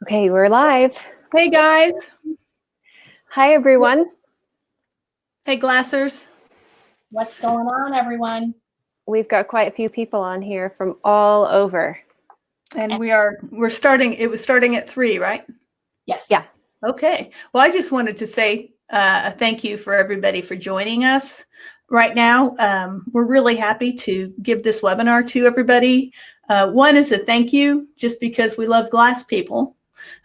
Okay, we're live. Hey guys. Hi, everyone. Hey Glassers. What's going on, everyone? We've got quite a few people on here from all over. And we're starting, it was starting at 3, right? Yes. Yeah. Okay. Well, I just wanted to say a thank you for everybody for joining us right now. We're really happy to give this webinar to everybody. One is a thank you just because we love glass people.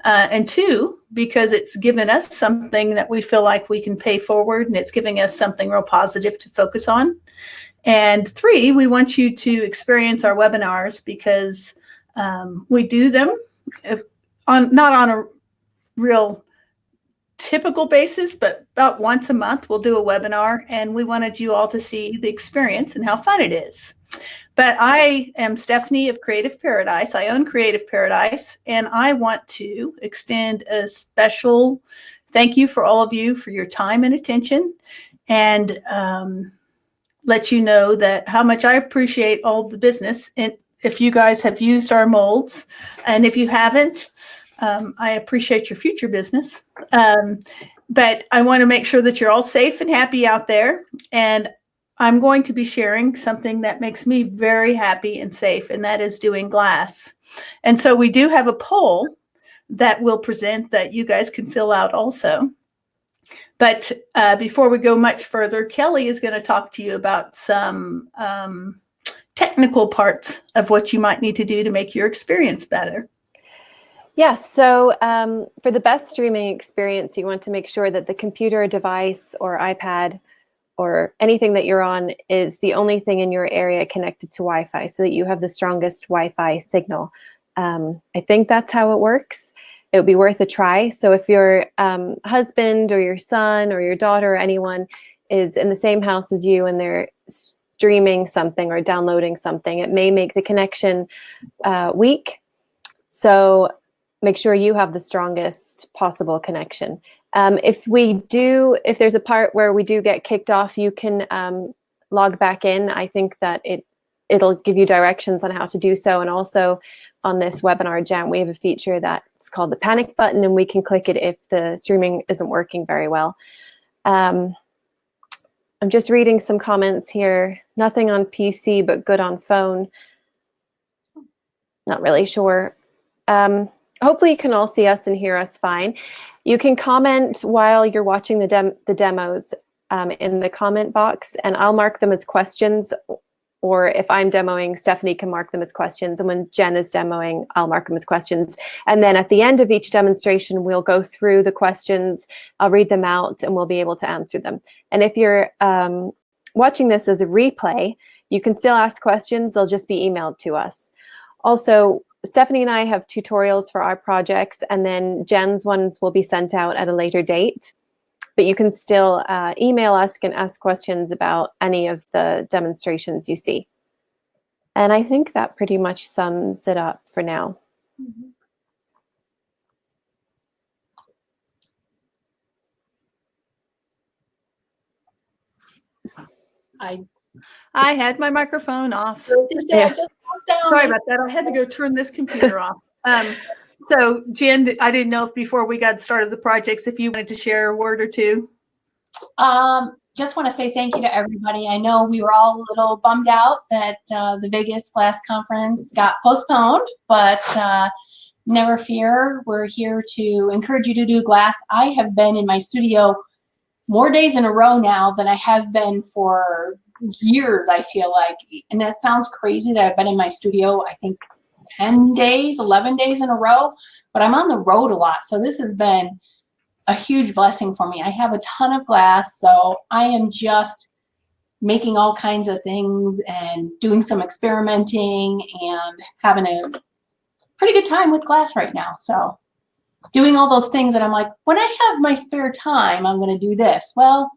And 2, because it's given us something that we feel like we can pay forward, and it's giving us something real positive to focus on. And 3, we want you to experience our webinars because we do them not on a real typical basis, but about once a month we'll do a webinar, and we wanted you all to see the experience and how fun it is. But I am Stephanie of Creative Paradise. I own Creative Paradise, and I want to extend a special thank you for all of you for your time and attention, and let you know that how much I appreciate all the business. And if you guys have used our molds, and if you haven't, I appreciate your future business. But I want to make sure that you're all safe and happy out there. And I'm going to be sharing something that makes me very happy and safe, and that is doing glass. And so we do have a poll that we'll present that you guys can fill out also. But before we go much further, Kelly is going to talk to you about some technical parts of what you might need to do to make your experience better. Yes, so for the best streaming experience, you want to make sure that the computer device or iPad or anything that you're on is the only thing in your area connected to Wi-Fi, so that you have the strongest Wi-Fi signal. I think that's how it works. It would be worth a try. So if your husband or your son or your daughter or anyone is in the same house as you and they're streaming something or downloading something, it may make the connection weak. So make sure you have the strongest possible connection. If there's a part where we do get kicked off, you can log back in. I think that it'll give you directions on how to do so. And also on this webinar jam, we have a feature that's called the panic button, and we can click it if the streaming isn't working very well. I'm just reading some comments here. Nothing on PC, but good on phone. Not really sure. Hopefully you can all see us and hear us fine. You can comment while you're watching the demos in the comment box, and I'll mark them as questions. Or if I'm demoing, Stephanie can mark them as questions. And when Jen is demoing, I'll mark them as questions. And then at the end of each demonstration, we'll go through the questions. I'll read them out and we'll be able to answer them. And if you're watching this as a replay, you can still ask questions. They'll just be emailed to us. Also, Stephanie and I have tutorials for our projects, and then Jen's ones will be sent out at a later date. But you can still email us and ask questions about any of the demonstrations you see. And I think that pretty much sums it up for now. I had my microphone off. Yeah. Sorry about that. I had to go turn this computer off. So Jen, I didn't know if before we got started the projects, if you wanted to share a word or two. Just want to say thank you to everybody. I know we were all a little bummed out that the Vegas Glass Conference got postponed, but never fear. We're here to encourage you to do glass. I have been in my studio more days in a row now than I have been for years, I feel like. And that sounds crazy that I've been in my studio, I think 10 days, 11 days in a row, but I'm on the road a lot. So this has been a huge blessing for me. I have a ton of glass, so I am just making all kinds of things and doing some experimenting and having a pretty good time with glass right now. So doing all those things that I'm like, when I have my spare time, I'm going to do this. Well,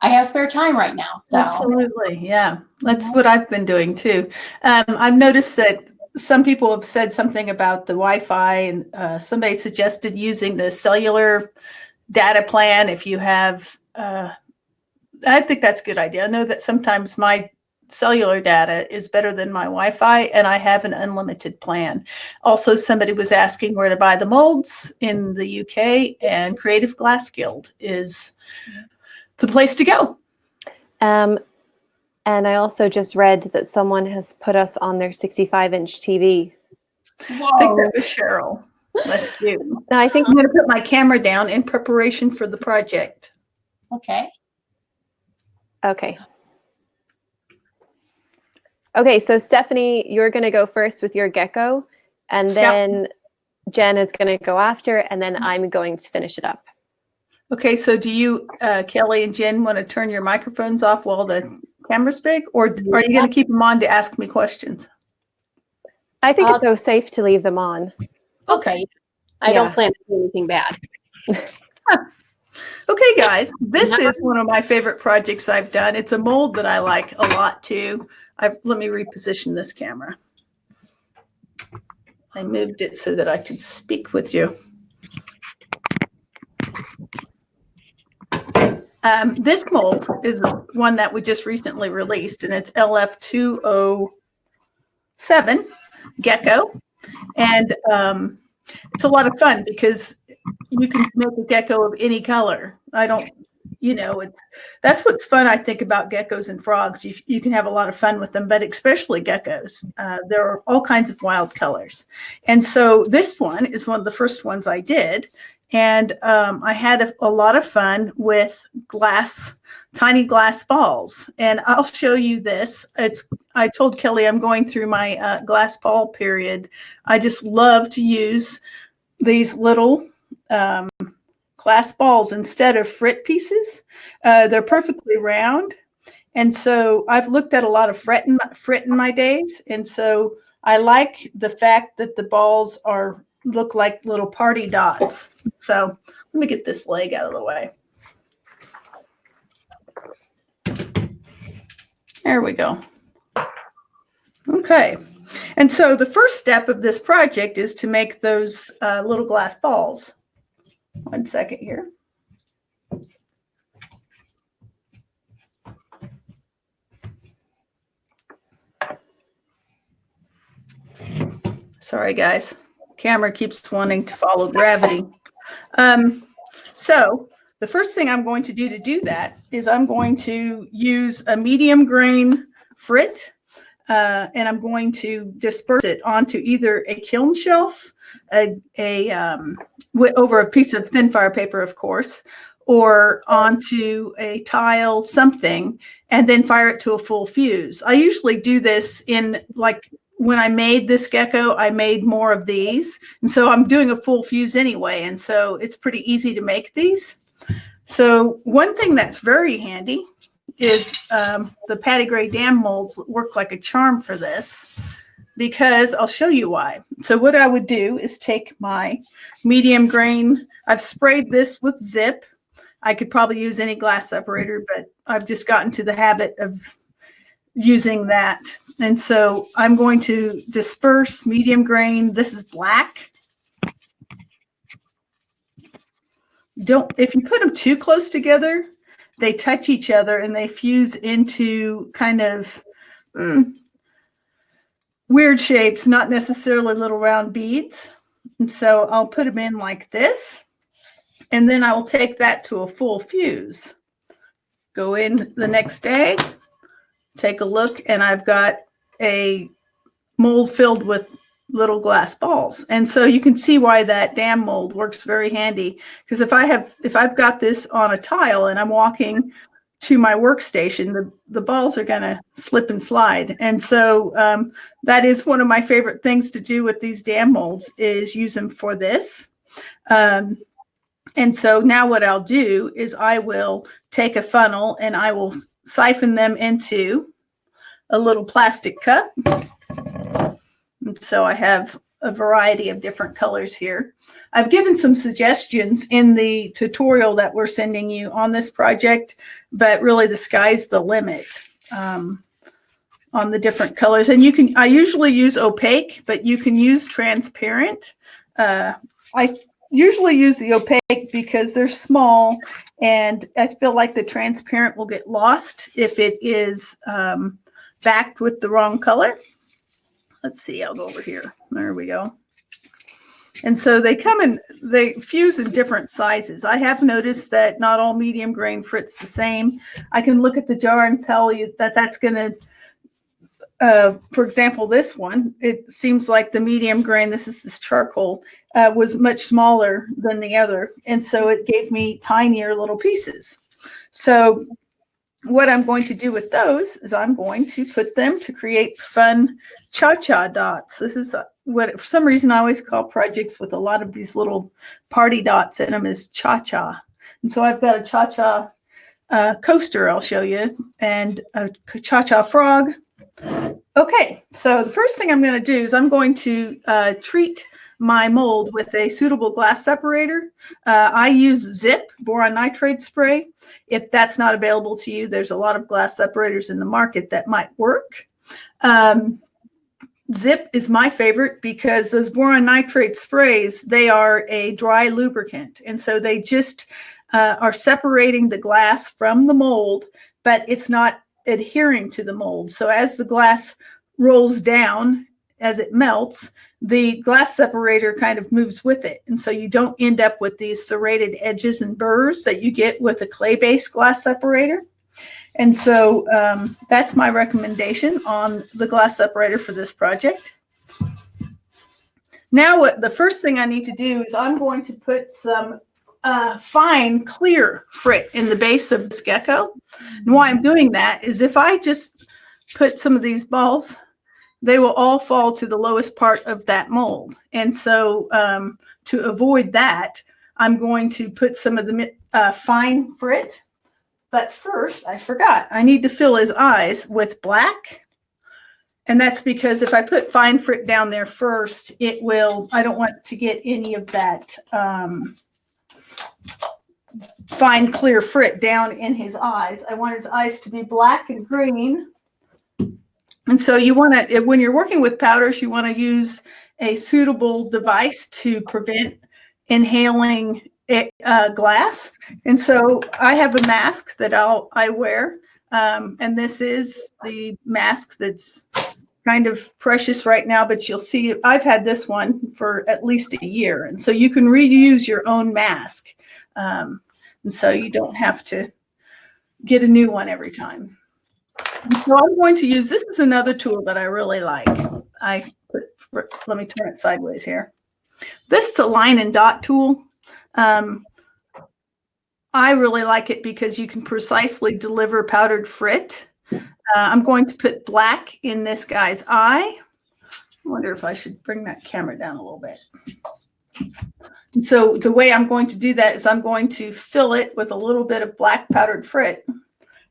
I have spare time right now. So absolutely. Yeah. That's what I've been doing too. I've noticed that some people have said something about the Wi-Fi, and somebody suggested using the cellular data plan if you have, I think that's a good idea. I know that sometimes my cellular data is better than my Wi-Fi, and I have an unlimited plan. Also, somebody was asking where to buy the molds in the UK, and Creative Glass Guild is the place to go. And I also just read that someone has put us on their 65-inch TV. Whoa. I think that was Cheryl. That's cute. No, I think I'm going to put my camera down in preparation for the project. Okay. Okay. Okay, so Stephanie, you're going to go first with your Gecko, and then Jen is going to go after, and then I'm going to finish it up. Okay, so do you, Kelly and Jen, want to turn your microphones off while the camera's big, or are you going to keep them on to ask me questions? I think it's so safe to leave them on. Okay. I don't plan to do anything bad. Okay, guys, this is one of my favorite projects I've done. It's a mold that I like a lot, too. Let me reposition this camera. I moved it so that I could speak with you. This mold is one that we just recently released, and it's LF207 Gecko. And it's a lot of fun because you can make a gecko of any color. That's what's fun, I think, about geckos and frogs. You can have a lot of fun with them, but especially geckos. There are all kinds of wild colors. And so this one is one of the first ones I did. And I had a lot of fun with tiny glass balls. And I'll show you this. I told Kelly I'm going through my glass ball period. I just love to use these little glass balls instead of frit pieces. They're perfectly round. And so I've looked at a lot of frit in my days. And so I like the fact that the balls look like little party dots. So let me get this leg out of the way. There we go. Okay. And so the first step of this project is to make those little glass balls. One second here. Sorry, guys. Camera keeps wanting to follow gravity. So the first thing I'm going to do that is I'm going to use a medium grain frit, and I'm going to disperse it onto either a kiln shelf, over a piece of thin fire paper, of course, or onto a tile, something, and then fire it to a full fuse. I usually do this when I made this gecko, I made more of these. And so I'm doing a full fuse anyway. And so it's pretty easy to make these. So one thing that's very handy is the Patty Gray dam molds work like a charm for this, because I'll show you why. So what I would do is take my medium grain. I've sprayed this with Zip. I could probably use any glass separator, but I've just gotten to the habit of using that. And so I'm going to disperse medium grain. This is black. If you put them too close together, they touch each other and they fuse into kind of weird shapes, not necessarily little round beads. And so I'll put them in like this, and then I will take that to a full fuse. Go in the next day, take a look, and I've got a mold filled with little glass balls. And so you can see why that dam mold works very handy, because if I've got this on a tile and I'm walking to my workstation, the balls are going to slip and slide. And so that is one of my favorite things to do with these dam molds, is use them for this. And so now what I'll do is I will take a funnel and I will siphon them into a little plastic cup. And so I have a variety of different colors here. I've given some suggestions in the tutorial that we're sending you on this project, but really the sky's the limit on the different colors. And I usually use opaque, but you can use transparent. I usually use the opaque because they're small, and I feel like the transparent will get lost if it is backed with the wrong color. Let's see, I'll go over here. There we go. And so they fuse in different sizes. I have noticed that not all medium grain frit's the same. I can look at the jar and tell you that that's going to, for example, this one, it seems like the medium grain, this charcoal, was much smaller than the other. And so it gave me tinier little pieces. So what I'm going to do with those is I'm going to put them to create fun cha-cha dots. This is what, for some reason, I always call projects with a lot of these little party dots in them is cha-cha. And so I've got a cha-cha coaster I'll show you, and a cha-cha frog. Okay, so the first thing I'm going to do is I'm going to treat my mold with a suitable glass separator. I use Zip boron nitrate spray. If that's not available to you, there's a lot of glass separators in the market that might work. Zip is my favorite because those boron nitrate sprays, they are a dry lubricant. And so they just are separating the glass from the mold, but it's not adhering to the mold. So as the glass rolls down, as it melts, the glass separator kind of moves with it. And so you don't end up with these serrated edges and burrs that you get with a clay-based glass separator. And so that's my recommendation on the glass separator for this project. Now the first thing I need to do is I'm going to put some fine clear frit in the base of this gecko. And why I'm doing that is if I just put some of these balls, they will all fall to the lowest part of that mold. And so to avoid that, I'm going to put some of the fine frit. But first, I forgot, I need to fill his eyes with black. And that's because if I put fine frit down there first, it will, I don't want to get any of that fine clear frit down in his eyes. I want his eyes to be black and green. And so you want to, when you're working with powders, you want to use a suitable device to prevent inhaling glass. And so I have a mask that I wear. And this is the mask that's kind of precious right now, but you'll see I've had this one for at least a year. And so you can reuse your own mask. And so you don't have to get a new one every time. And so I'm going to use, this is another tool that I really like. Let me turn it sideways here. This is a line and dot tool. I really like it because you can precisely deliver powdered frit. I'm going to put black in this guy's eye. I wonder if I should bring that camera down a little bit. And so the way I'm going to do that is I'm going to fill it with a little bit of black powdered frit.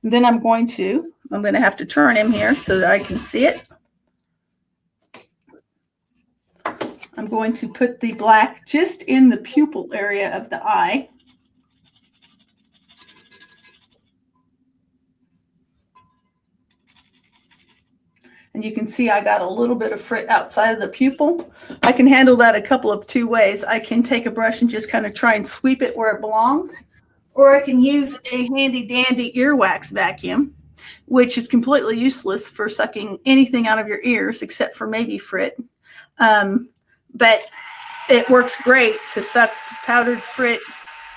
And then I'm going to have to turn him here so that I can see it. I'm going to put the black just in the pupil area of the eye. And you can see I got a little bit of frit outside of the pupil. I can handle that a couple of two ways. I can take a brush and just kind of try and sweep it where it belongs. Or I can use a handy dandy earwax vacuum, which is completely useless for sucking anything out of your ears except for maybe frit. But it works great to suck powdered frit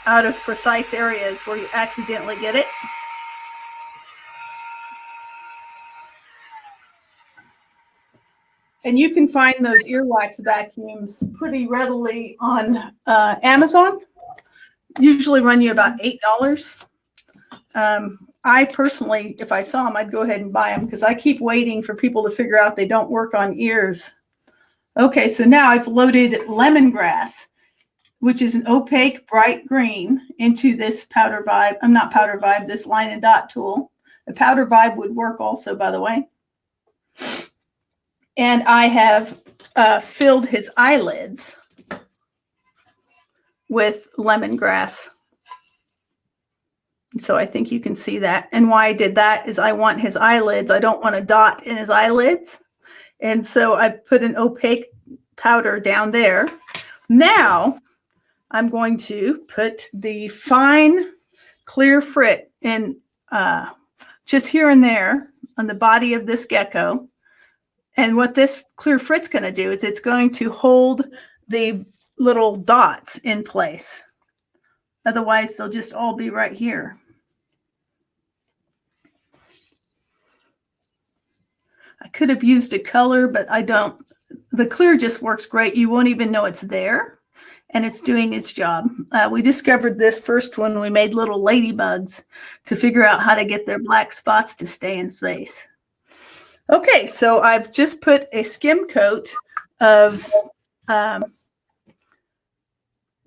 out of precise areas where you accidentally get it. And you can find those earwax vacuums pretty readily on Amazon. Usually run you about $8. I personally, if I saw them, I'd go ahead and buy them because I keep waiting for people to figure out they don't work on ears. Okay, so now I've loaded lemongrass, which is an opaque bright green, into this powder vibe. Not powder vibe, this line and dot tool. The powder vibe would work also, by the way. And I have filled his eyelids with lemongrass. So I think you can see that. And why I did that is I want his eyelids. I don't want a dot in his eyelids. And so I put an opaque powder down there. Now I'm going to put the fine clear frit in just here and there on the body of this gecko. And what this clear frit's going to do is it's going to hold the little dots in place. Otherwise, they'll just all be right here. I could have used a color, but I don't. The clear just works great. You won't even know it's there, and it's doing its job. We discovered this first when we made little ladybugs to figure out how to get their black spots to stay in space. Okay, so I've just put a skim coat of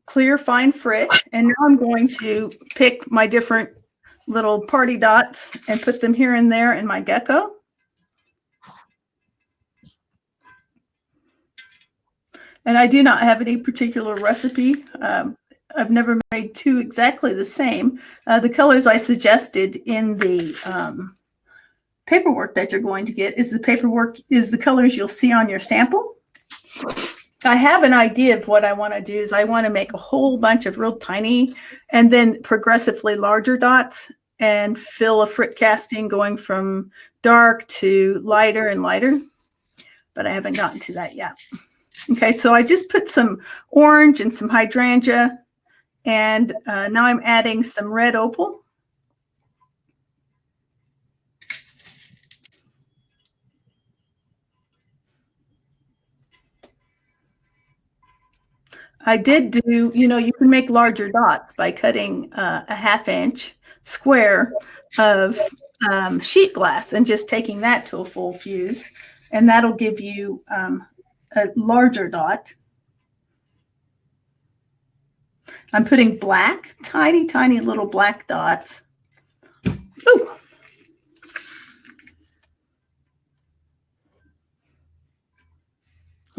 clear fine frit, and now I'm going to pick my different little party dots and put them here and there in my gecko. And I do not have any particular recipe. I've never made two exactly the same. The colors I suggested in the paperwork that you're going to get is the colors you'll see on your sample. I have an idea of what I want to do is I want to make a whole bunch of real tiny and then progressively larger dots and fill a frit casting going from dark to lighter and lighter, but I haven't gotten to that yet. Okay, so I just put some orange and some hydrangea, and now I'm adding some red opal. I did do, you can make larger dots by cutting a 1/2 inch square of sheet glass and just taking that to a full fuse, and that'll give you a larger dot. I'm putting black, tiny, tiny little black dots. Ooh.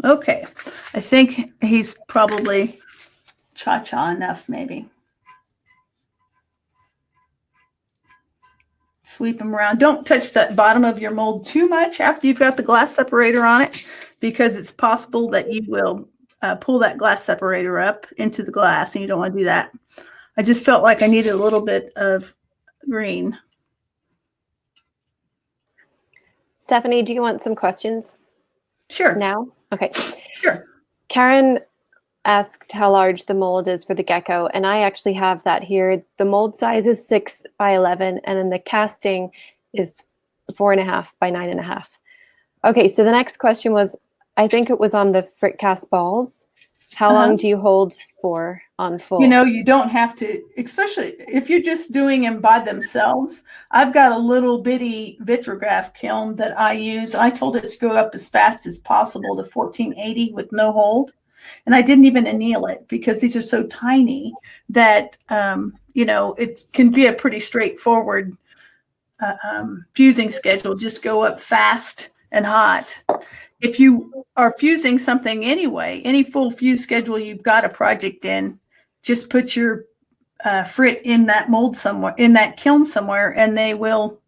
Okay, I think he's probably cha-cha enough, maybe. Sweep them around. Don't touch that bottom of your mold too much after you've got the glass separator on it, because it's possible that you will pull that glass separator up into the glass, and you don't want to do that. I just felt like I needed a little bit of green. Stephanie, do you want some questions? Sure. Now? Okay. Sure. Karen asked how large the mold is for the gecko, and I actually have that here. The mold size is 6 by 11, and then the casting is 4.5 by 9.5. Okay, so the next question was, I think it was on the frit cast balls. How long do you hold for on full? You don't have to, especially if you're just doing them by themselves. I've got a little bitty vitrograph kiln that I use. I told it to go up as fast as possible to 1480 with no hold. And I didn't even anneal it because these are so tiny that, it can be a pretty straightforward fusing schedule. Just go up fast and hot. If you are fusing something anyway, any full fuse schedule you've got a project in, just put your frit in that mold somewhere, in that kiln somewhere, and they will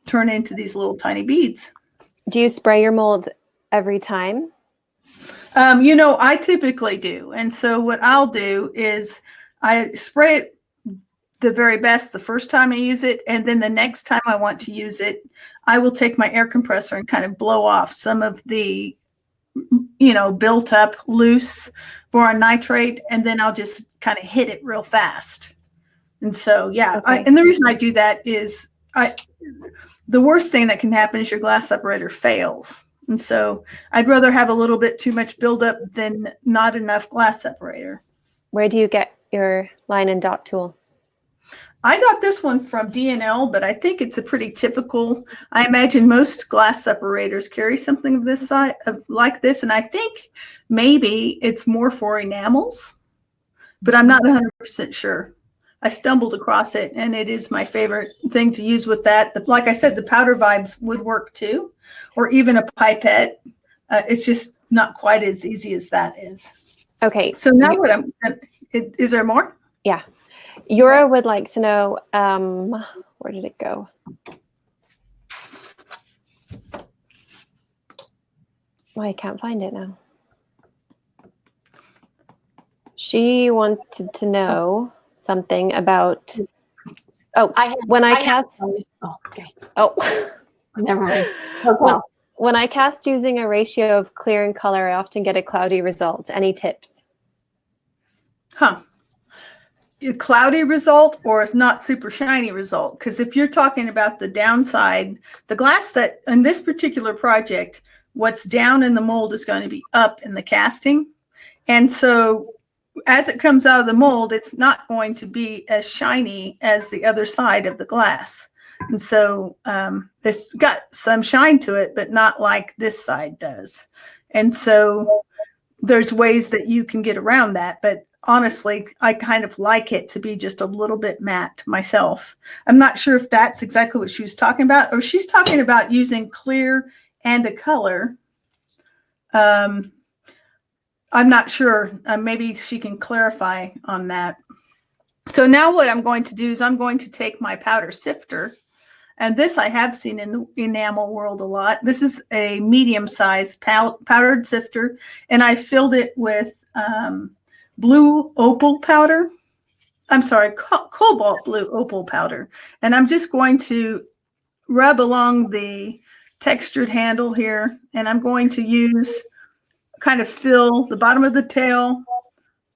turn into these little tiny beads. Do you spray your mold every time? I typically do. And so what I'll do is I spray it the very best the first time I use it. And then the next time I want to use it, I will take my air compressor and kind of blow off some of the, built up loose boron nitrate. And then I'll just kind of hit it real fast. And so, yeah. Okay. And the reason I do that is the worst thing that can happen is your glass separator fails. And so I'd rather have a little bit too much buildup than not enough glass separator. Where do you get your line and dot tool? I got this one from D&L, but I think it's a pretty typical. I imagine most glass separators carry something of this size, like this. And I think maybe it's more for enamels, but I'm not 100% sure. I stumbled across it, and it is my favorite thing to use with that. Like I said, the powder vibes would work too, or even a pipette. It's just not quite as easy as that is. Okay. So now is there more? Yeah. Yura would like to know, where did it go? Well, I can't find it now. She wanted to know something about Oh, when I cast. Oh, okay. Oh, Never mind. Okay. when I cast using a ratio of clear and color, I often get a cloudy result. Any tips? Huh. A cloudy result or it's not super shiny result? Because if you're talking about the downside, the glass that in this particular project, what's down in the mold is going to be up in the casting. And so as it comes out of the mold, it's not going to be as shiny as the other side of the glass. And so it's got some shine to it, but not like this side does. And so there's ways that you can get around that. But honestly, I kind of like it to be just a little bit matte myself. I'm not sure if that's exactly what she was talking about, or she's talking about using clear and a color. I'm not sure. Maybe she can clarify on that. So now what I'm going to do is I'm going to take my powder sifter, and this I have seen in the enamel world a lot. This is a medium-sized powdered sifter, and I filled it with blue opal powder. I'm sorry, cobalt blue opal powder. And I'm just going to rub along the textured handle here, and I'm going to use kind of fill the bottom of the tail,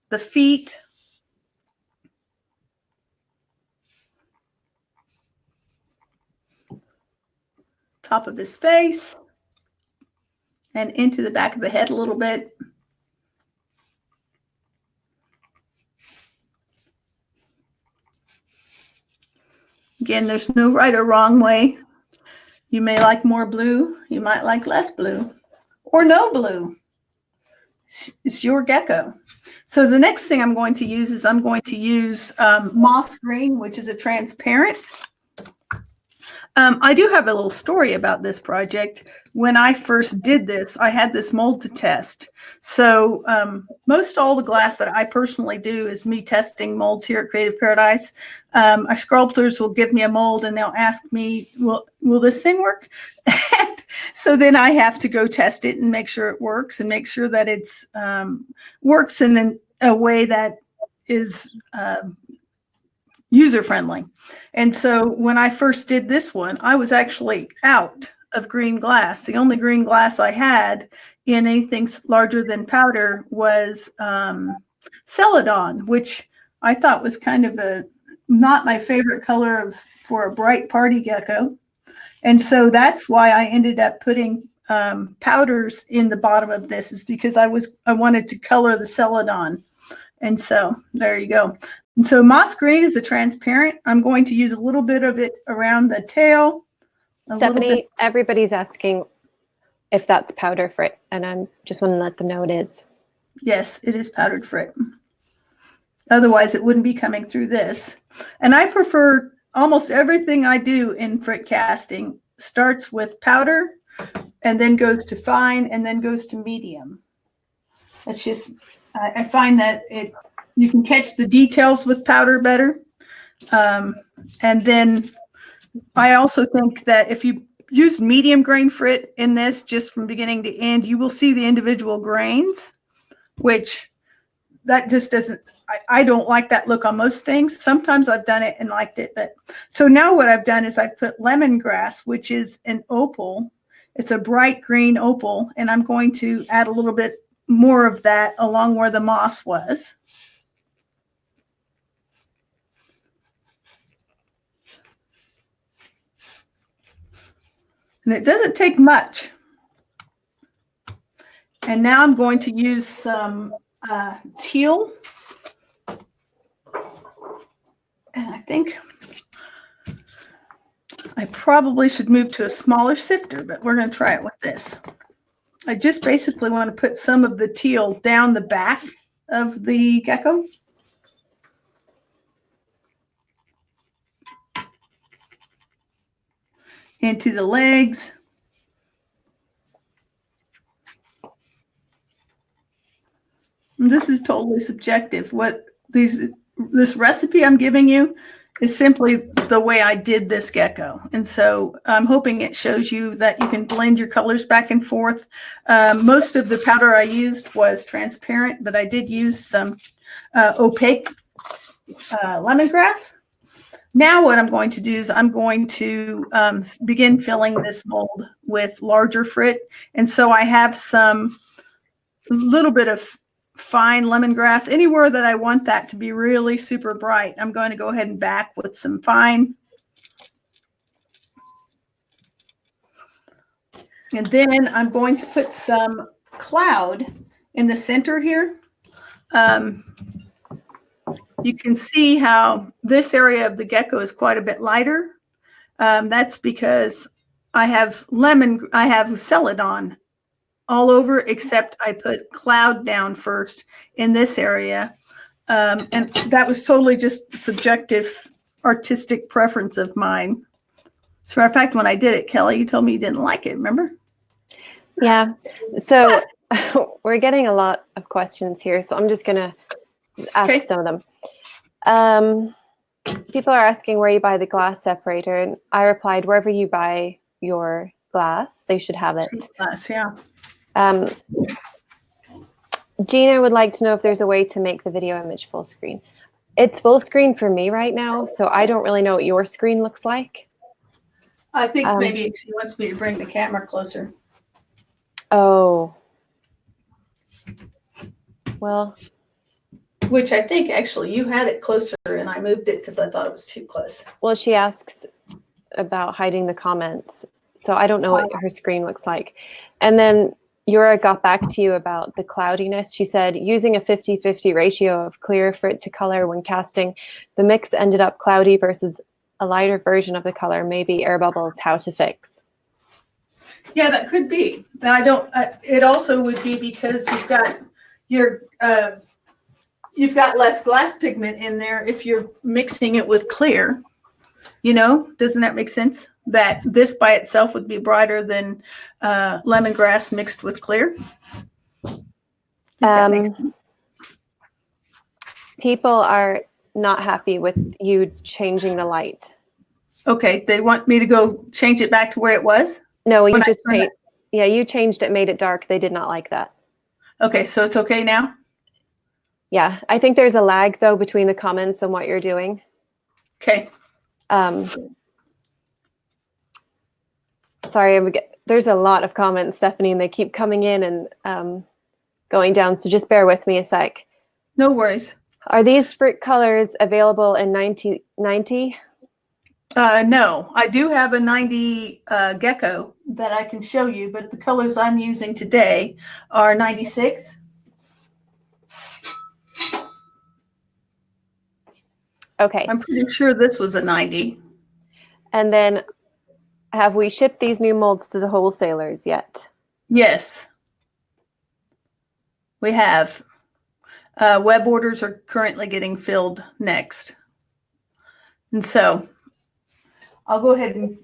the feet, top of his face, and into the back of the head a little bit. Again, there's no right or wrong way. You may like more blue, you might like less blue, or no blue. It's your gecko. So the next thing I'm going to use is I'm going to use moss green, which is a transparent. I do have a little story about this project. When I first did this, I had this mold to test. So most all the glass that I personally do is me testing molds here at Creative Paradise. Our sculptors will give me a mold and they'll ask me, will this thing work? And so then I have to go test it and make sure it works and make sure that it's works in a way that is user-friendly. And so when I first did this one, I was actually out of green glass. The only green glass I had in anything larger than powder was Celadon, which I thought was kind of not my favorite color for a bright party gecko. And so that's why I ended up putting powders in the bottom of this, is because I wanted to color the Celadon. And so there you go. And so moss green is a transparent. I'm going to use a little bit of it around the tail. Stephanie, everybody's asking if that's powder frit, and I'm just want to let them know it is. Yes, it is powdered frit. Otherwise, it wouldn't be coming through this. And I prefer almost everything I do in frit casting starts with powder and then goes to fine and then goes to medium. It's just, I find that you can catch the details with powder better. And then I also think that if you use medium grain frit in this, just from beginning to end, you will see the individual grains, which that just doesn't, I don't like that look on most things. Sometimes I've done it and liked it. But so now what I've done is I've put lemongrass, which is an opal. It's a bright green opal. And I'm going to add a little bit more of that along where the moss was. And it doesn't take much. And now I'm going to use some teal. And I think I probably should move to a smaller sifter, but we're going to try it with this. I just basically want to put some of the teal down the back of the gecko. Into the legs. And this is totally subjective. This recipe I'm giving you is simply the way I did this gecko. And so I'm hoping it shows you that you can blend your colors back and forth. Most of the powder I used was transparent, but I did use some opaque lemongrass. Now what I'm going to do is I'm going to begin filling this mold with larger frit. And so I have some little bit of fine lemongrass. Anywhere that I want that to be really super bright, I'm going to go ahead and back with some fine. And then I'm going to put some cloud in the center here. You can see how this area of the gecko is quite a bit lighter. That's because I have celadon all over, except I put cloud down first in this area. And that was totally just subjective artistic preference of mine. As a matter of fact, when I did it, Kelly, you told me you didn't like it, remember? Yeah. So we're getting a lot of questions here, so I'm just going to ask some of them. People are asking where you buy the glass separator, and I replied, wherever you buy your glass, they should have it. Glass, yeah. Gina would like to know if there's a way to make the video image full screen. It's full screen for me right now, so I don't really know what your screen looks like. I think maybe she wants me to bring the camera closer. Oh. Well. Which I think actually you had it closer and I moved it because I thought it was too close. Well, she asks about hiding the comments. So I don't know what her screen looks like. And then Yura got back to you about the cloudiness. She said, using a 50-50 ratio of clear frit to color when casting, the mix ended up cloudy versus a lighter version of the color, maybe air bubbles, how to fix. Yeah, that could be. I don't, it also would be because you've got your, you've got less glass pigment in there if you're mixing it with clear. You know, doesn't that make sense? That this by itself would be brighter than lemongrass mixed with clear? People are not happy with you changing the light. Okay, they want me to go change it back to where it was? No, you just made, yeah, you changed it, made it dark. They did not like that. Okay, so it's okay now? Yeah, I think there's a lag though between the comments and what you're doing. Okay. Sorry, there's a lot of comments, Stephanie, and they keep coming in and going down. So just bear with me a sec. No worries. Are these frit colors available in 90? No, I do have a 90 Gecko that I can show you, but the colors I'm using today are 96. Okay. I'm pretty sure this was a 90. And then have we shipped these new molds to the wholesalers yet? Yes. We have. Web orders are currently getting filled next. And so I'll go ahead and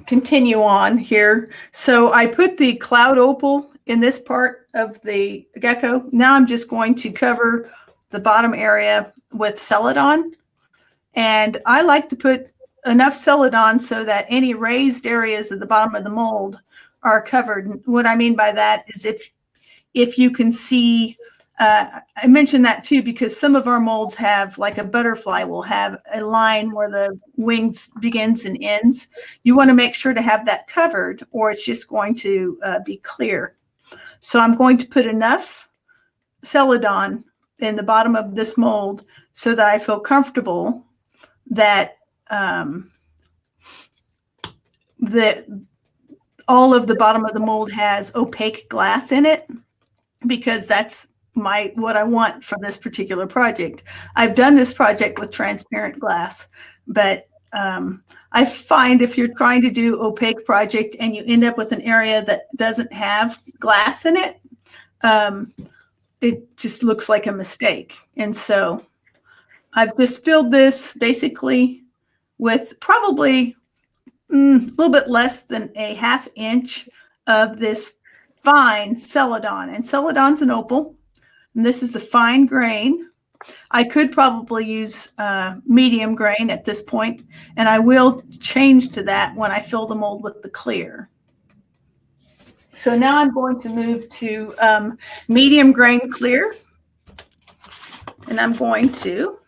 continue on here. So I put the cloud opal in this part of the Gecko. Now I'm just going to cover the bottom area with celadon. And I like to put enough celadon so that any raised areas at the bottom of the mold are covered. What I mean by that is if you can see, I mentioned that too, because some of our molds have, like a butterfly will have a line where the wings begins and ends. You want to make sure to have that covered or it's just going to be clear. So I'm going to put enough celadon in the bottom of this mold so that I feel comfortable that that all of the bottom of the mold has opaque glass in it, because that's what I want for this particular project. I've done this project with transparent glass, but I find if you're trying to do opaque project and you end up with an area that doesn't have glass in it, it just looks like a mistake. And so I've just filled this basically with probably a little bit less than a ½ inch of this fine celadon. And celadon's an opal, and this is the fine grain. I could probably use medium grain at this point, and I will change to that when I fill the mold with the clear. So now I'm going to move to medium grain clear, and I'm going to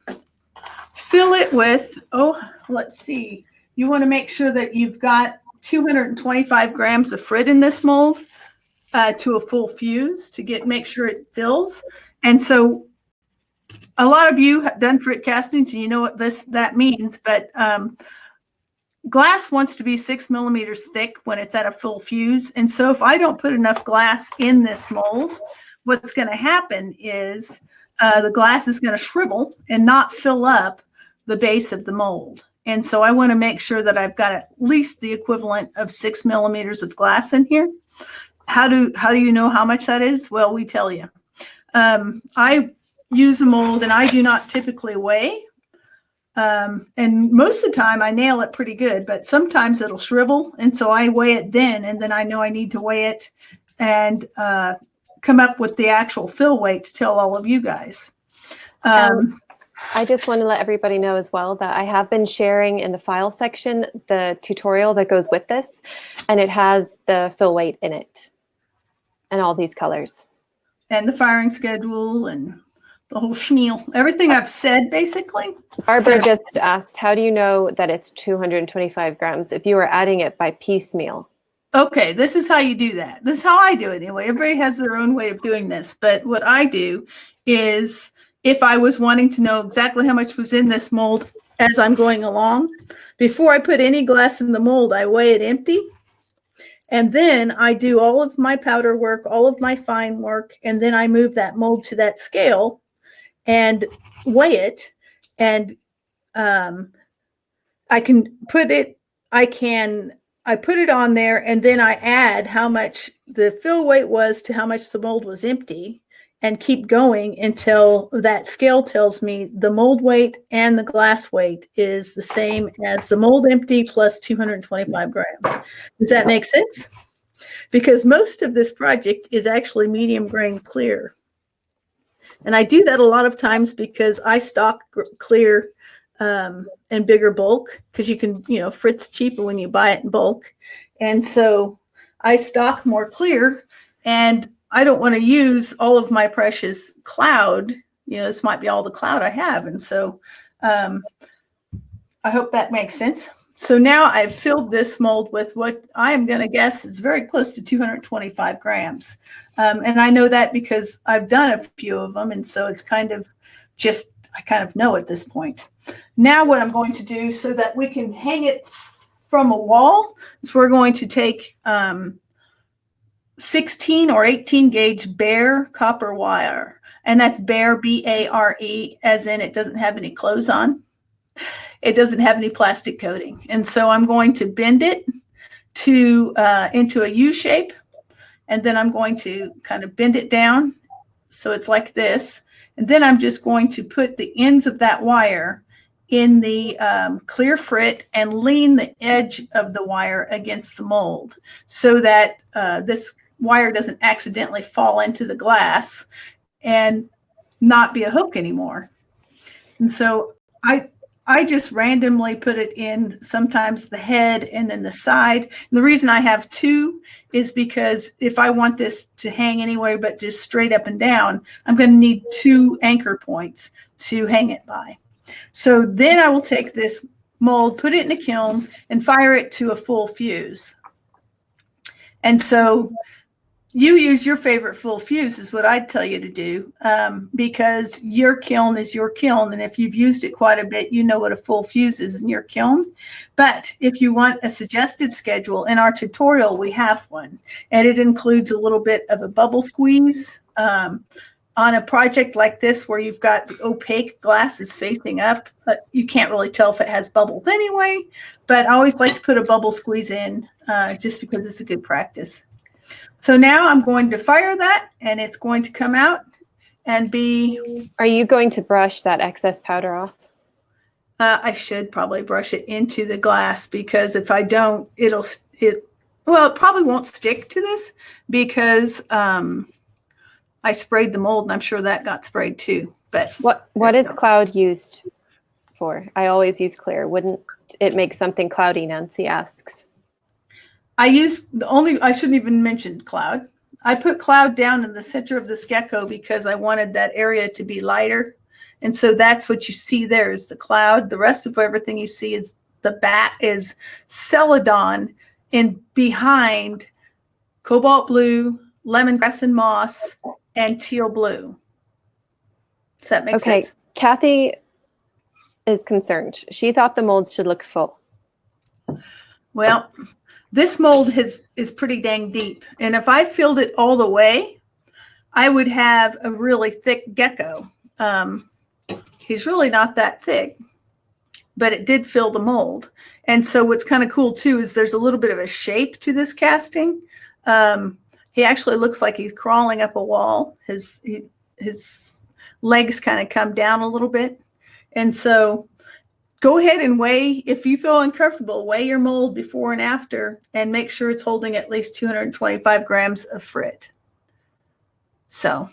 fill it with, let's see. You want to make sure that you've got 225 grams of frit in this mold to a full fuse to make sure it fills. And so a lot of you have done frit casting, so you know what that means, but glass wants to be 6 millimeters thick when it's at a full fuse. And so if I don't put enough glass in this mold, what's going to happen is the glass is going to shrivel and not fill up the base of the mold. And so I want to make sure that I've got at least the equivalent of 6 millimeters of glass in here. How do you know how much that is? Well, we tell you. I use a mold and I do not typically weigh. And most of the time I nail it pretty good, but sometimes it'll shrivel. And so I weigh it then, and then I know I need to weigh it and come up with the actual fill weight to tell all of you guys. I just want to let everybody know as well that I have been sharing in the file section the tutorial that goes with this, and it has the fill weight in it and all these colors. And the firing schedule and the whole schmeal. Everything I've said, basically. Barbara just asked, how do you know that it's 225 grams if you are adding it by piecemeal? Okay, this is how you do that. This is how I do it anyway. Everybody has their own way of doing this. But what I do is, if I was wanting to know exactly how much was in this mold as I'm going along, before I put any glass in the mold, I weigh it empty. And then I do all of my powder work, all of my fine work, and then I move that mold to that scale and weigh it. And I put it on there, and then I add how much the fill weight was to how much the mold was empty, and keep going until that scale tells me the mold weight and the glass weight is the same as the mold empty plus 225 grams. Does that make sense? Because most of this project is actually medium grain clear. And I do that a lot of times because I stock clear and bigger bulk, because you can, frit's cheaper when you buy it in bulk. And so I stock more clear, and I don't want to use all of my precious cloud. This might be all the cloud I have. And so I hope that makes sense. So now I've filled this mold with what I am going to guess is very close to 225 grams. And I know that because I've done a few of them. And so it's kind of just, I kind of know at this point. Now what I'm going to do so that we can hang it from a wall is we're going to take 16 or 18 gauge bare copper wire. And that's bare, B-A-R-E, as in it doesn't have any clothes on. It doesn't have any plastic coating. And so I'm going to bend it into a U shape. And then I'm going to kind of bend it down so it's like this. And then I'm just going to put the ends of that wire in the clear frit and lean the edge of the wire against the mold so that this wire doesn't accidentally fall into the glass and not be a hook anymore. And so I just randomly put it in, sometimes the head and then the side. And the reason I have two is because if I want this to hang anywhere but just straight up and down, I'm going to need 2 anchor points to hang it by. So then I will take this mold, put it in a kiln, and fire it to a full fuse. And so you use your favorite full fuse is what I'd tell you to do, because your kiln is your kiln. And if you've used it quite a bit, you know what a full fuse is in your kiln. But if you want a suggested schedule, in our tutorial, we have one. And it includes a little bit of a bubble squeeze on a project like this where you've got the opaque glass is facing up. But you can't really tell if it has bubbles anyway. But I always like to put a bubble squeeze in just because it's a good practice. So now I'm going to fire that, and it's going to come out and be... Are you going to brush that excess powder off? I should probably brush it into the glass, because if I don't, it probably won't stick to this because I sprayed the mold, and I'm sure that got sprayed too. But what is cloud used for? I always use clear. Wouldn't it make something cloudy? Nancy asks. I shouldn't even mention cloud. I put cloud down in the center of this gecko because I wanted that area to be lighter. And so that's what you see there is the cloud. The rest of everything you see is the bat is celadon in behind cobalt blue, lemongrass and moss, and teal blue. Does that make sense? Kathy is concerned. She thought the mold should look full. Well, this mold is pretty dang deep. And if I filled it all the way, I would have a really thick gecko. He's really not that thick, but it did fill the mold. And so what's kind of cool too is there's a little bit of a shape to this casting. He actually looks like he's crawling up a wall. His legs kind of come down a little bit. And so go ahead and weigh, if you feel uncomfortable, weigh your mold before and after and make sure it's holding at least 225 grams of frit. So,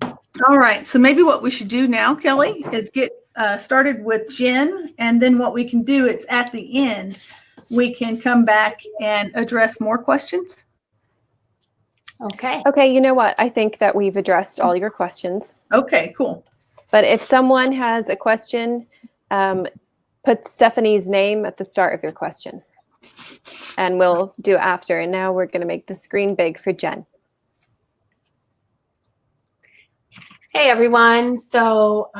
all right. So maybe what we should do now, Kelly, is get started with Jen. And then what we can do is at the end, we can come back and address more questions. Okay. Okay, you know what? I think that we've addressed all your questions. Okay, cool. But if someone has a question, put Stephanie's name at the start of your question. And we'll do after. And now we're going to make the screen big for Jen. Hey, everyone. So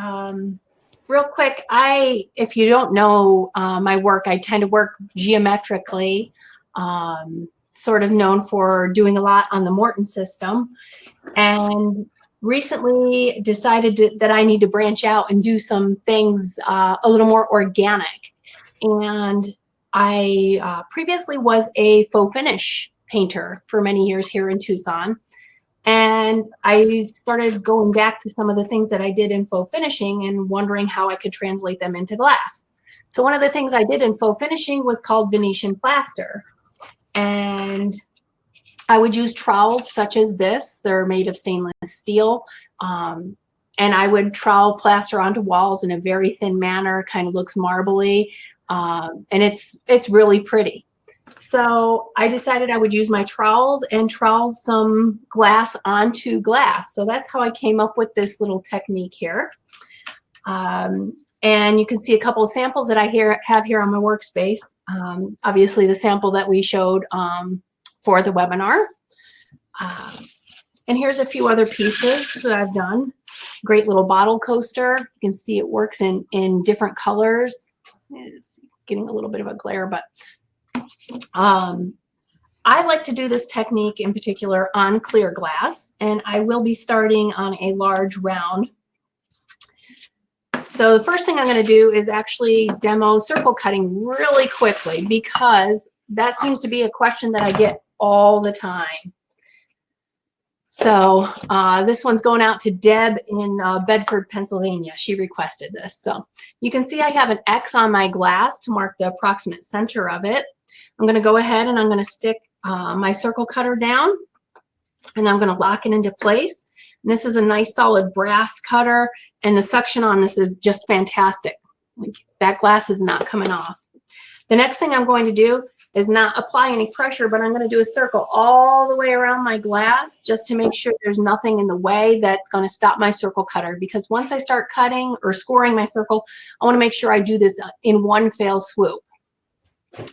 real quick, if you don't know my work, I tend to work geometrically, sort of known for doing a lot on the Morton system. And recently decided that I need to branch out and do some things a little more organic. And I previously was a faux finish painter for many years here in Tucson. And I started going back to some of the things that I did in faux finishing and wondering how I could translate them into glass. So one of the things I did in faux finishing was called Venetian plaster. And I would use trowels such as this. They're made of stainless steel. And I would trowel plaster onto walls in a very thin manner, kind of looks marbly. And it's really pretty. So I decided I would use my trowels and trowel some glass onto glass. So that's how I came up with this little technique here. And you can see a couple of samples that I have here on my workspace. Obviously the sample that we showed for the webinar. And here's a few other pieces that I've done. Great little bottle coaster. You can see it works in different colors. It's getting a little bit of a glare, but I like to do this technique in particular on clear glass, and I will be starting on a large round. So the first thing I'm going to do is actually demo circle cutting really quickly because that seems to be a question that I get all the time. So this one's going out to Deb in Bedford, Pennsylvania. She requested this. So you can see I have an X on my glass to mark the approximate center of it. I'm going to go ahead and I'm going to stick my circle cutter down and I'm going to lock it into place. And this is a nice solid brass cutter and the suction on this is just fantastic. Like, that glass is not coming off. The next thing I'm going to do is not apply any pressure, but I'm going to do a circle all the way around my glass just to make sure there's nothing in the way that's going to stop my circle cutter. Because once I start cutting or scoring my circle, I want to make sure I do this in one fell swoop.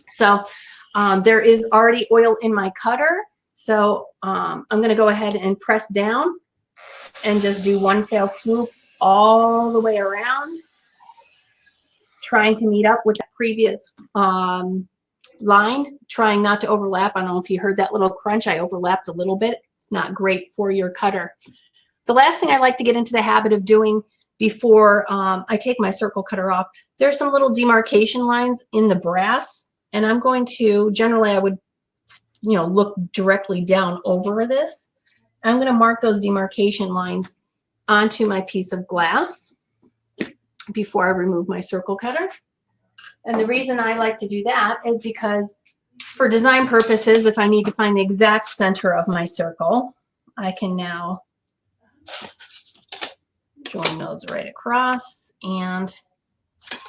So there is already oil in my cutter. So I'm going to go ahead and press down and just do one fell swoop all the way around, trying to meet up with the previous line, trying not to overlap. I don't know if you heard that little crunch. I overlapped a little bit. It's not great for your cutter. The last thing I like to get into the habit of doing before I take my circle cutter off, there's some little demarcation lines in the brass. And I'm going to, generally I would, look directly down over this. I'm going to mark those demarcation lines onto my piece of glass before I remove my circle cutter. And the reason I like to do that is because for design purposes, if I need to find the exact center of my circle, I can now join those right across and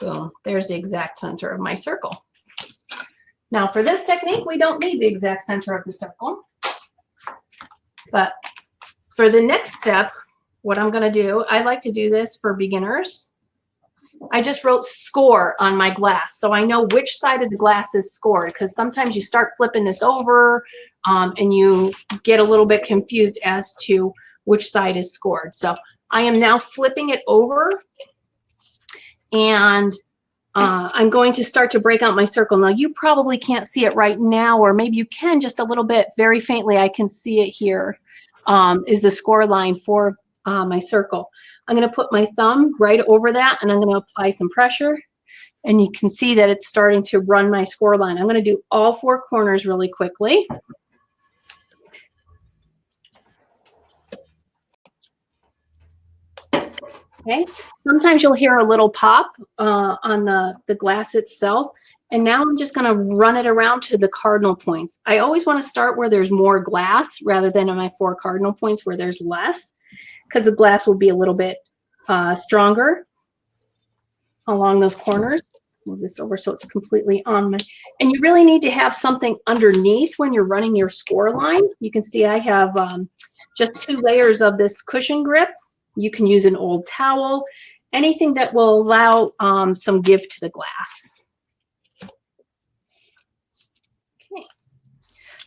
boom, there's the exact center of my circle. Now for this technique, we don't need the exact center of the circle, but for the next step, what I'm going to do, I like to do this for beginners. I just wrote score on my glass, so I know which side of the glass is scored, because sometimes you start flipping this over and you get a little bit confused as to which side is scored. So I am now flipping it over, and I'm going to start to break out my circle. Now, you probably can't see it right now, or maybe you can just a little bit, very faintly. I can see it here, is the score line for my circle. I'm going to put my thumb right over that, and I'm going to apply some pressure, and you can see that it's starting to run my score line. I'm going to do all 4 corners really quickly. Okay, sometimes you'll hear a little pop on the glass itself, and now I'm just going to run it around to the cardinal points. I always want to start where there's more glass rather than on my 4 cardinal points where there's less, because the glass will be a little bit stronger along those corners. Move this over so it's completely on my, and you really need to have something underneath when you're running your score line. You can see I have just 2 layers of this cushion grip. You can use an old towel, anything that will allow some give to the glass. Okay.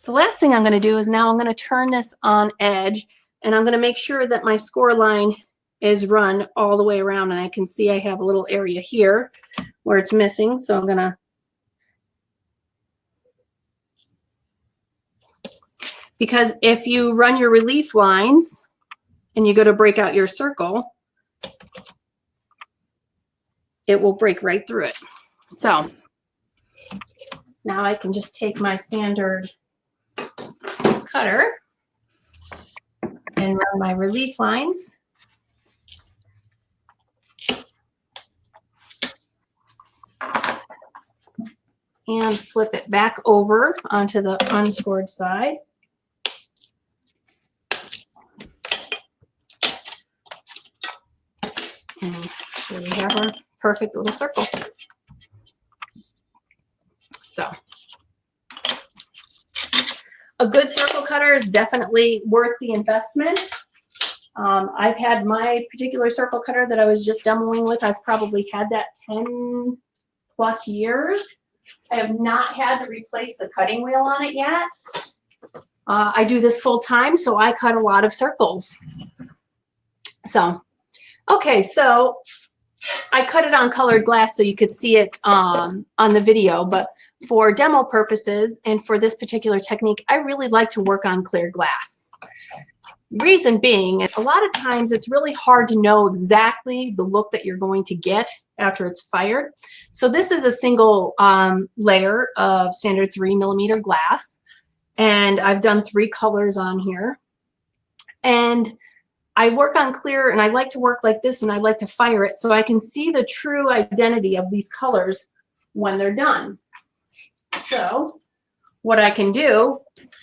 The last thing I'm going to do is now I'm going to turn this on edge, and I'm going to make sure that my score line is run all the way around, and I can see I have a little area here where it's missing, so I'm going to because if you run your relief lines and you go to break out your circle, it will break right through it. So now I can just take my standard cutter and run my relief lines. And flip it back over onto the unscored side. And here we have our perfect little circle. So a good circle cutter is definitely worth the investment. I've had my particular circle cutter that I was just demoing with. I've probably had that 10+ years. I have not had to replace the cutting wheel on it yet. I do this full time, so I cut a lot of circles. So, okay, so I cut it on colored glass so you could see it on the video, but for demo purposes and for this particular technique, I really like to work on clear glass. Reason being, a lot of times it's really hard to know exactly the look that you're going to get after it's fired. So this is a single layer of standard 3mm glass, and I've done 3 colors on here. And I work on clear, and I like to work like this, and I like to fire it so I can see the true identity of these colors when they're done. So what I can do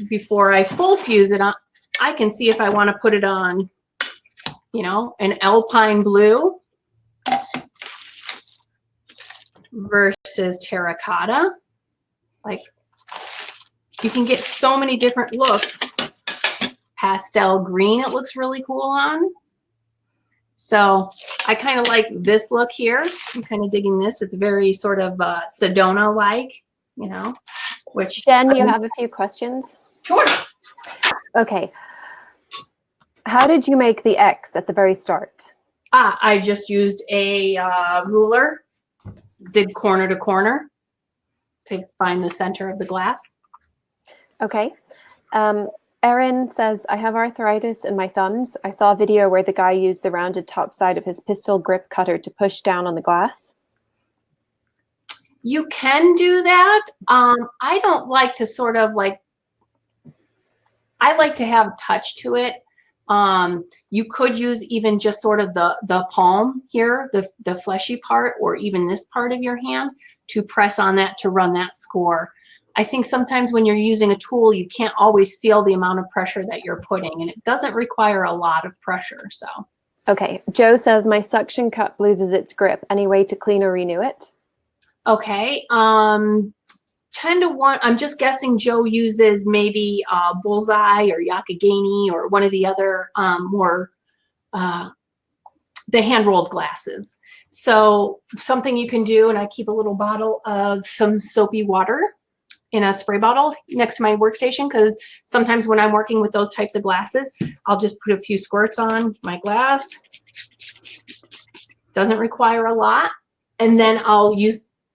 before I full fuse it on, I can see if I want to put it on, you know, an alpine blue versus terracotta. Like, you can get so many different looks. Pastel green, it looks really cool on. So I kind of like this look here. I'm kind of digging this. It's very sort of Sedona-like, you know, which... Jen, you have a few questions? Sure. Okay. How did you make the X at the very start? I just used a ruler, did corner to corner to find the center of the glass. Okay. Erin says, I have arthritis in my thumbs. I saw a video where the guy used the rounded top side of his pistol grip cutter to push down on the glass. You can do that. I don't like to sort of like, I like to have touch to it. You could use even just sort of the palm here, the fleshy part, or even this part of your hand to press on that to run that score. I think sometimes when you're using a tool, you can't always feel the amount of pressure that you're putting, and it doesn't require a lot of pressure. So, okay. Joe says, my suction cup loses its grip. Any way to clean or renew it? Okay. 10 to 1. I'm just guessing Joe uses maybe Bullseye or Yakagani or one of the other more the hand rolled glasses. So something you can do, and I keep a little bottle of some soapy water in a spray bottle next to my workstation, because sometimes when I'm working with those types of glasses, I'll just put a few squirts on my glass. Doesn't require a lot. And then I'll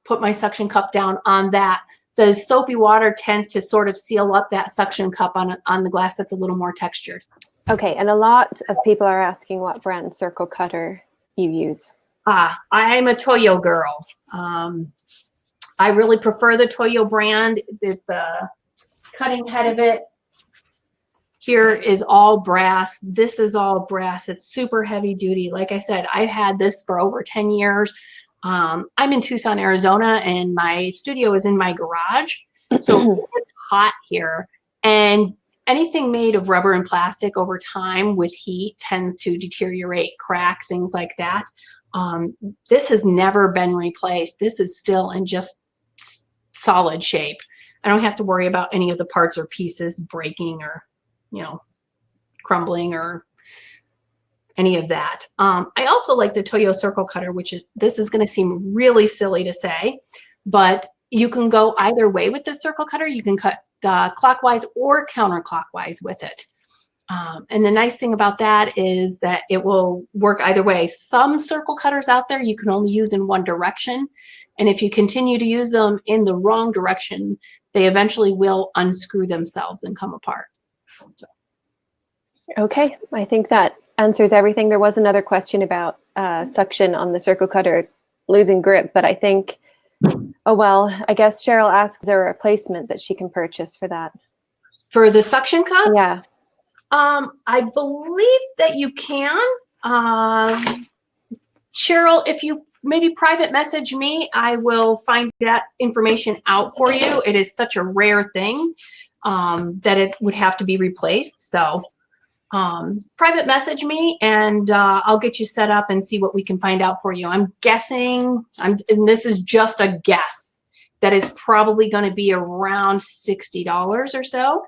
put my suction cup down on that. The soapy water tends to sort of seal up that suction cup on the glass that's a little more textured. Okay, and a lot of people are asking what brand circle cutter you use. I'm a Toyo girl. I really prefer the Toyo brand. The cutting head of it here is all brass. This is all brass. It's super heavy duty. Like I said, I've had this for over 10 years. I'm in Tucson, Arizona, and my studio is in my garage. So it's hot here. And anything made of rubber and plastic over time with heat tends to deteriorate, crack, things like that. This has never been replaced. This is still in just solid shape. I don't have to worry about any of the parts or pieces breaking or, crumbling or any of that. I also like the Toyo circle cutter, this is going to seem really silly to say, but you can go either way with the circle cutter. You can cut clockwise or counterclockwise with it. And the nice thing about that is that it will work either way. Some circle cutters out there you can only use in one direction. And if you continue to use them in the wrong direction, they eventually will unscrew themselves and come apart. Okay, I think that answers everything. There was another question about suction on the circle cutter losing grip, but I think, I guess Cheryl asks, is there a replacement that she can purchase for that? For the suction cup? Yeah. I believe that you can. Cheryl, if you maybe private message me, I will find that information out for you. It is such a rare thing that it would have to be replaced. So private message me and I'll get you set up and see what we can find out for you. I'm guessing, and this is just a guess, that is probably going to be around $60 or so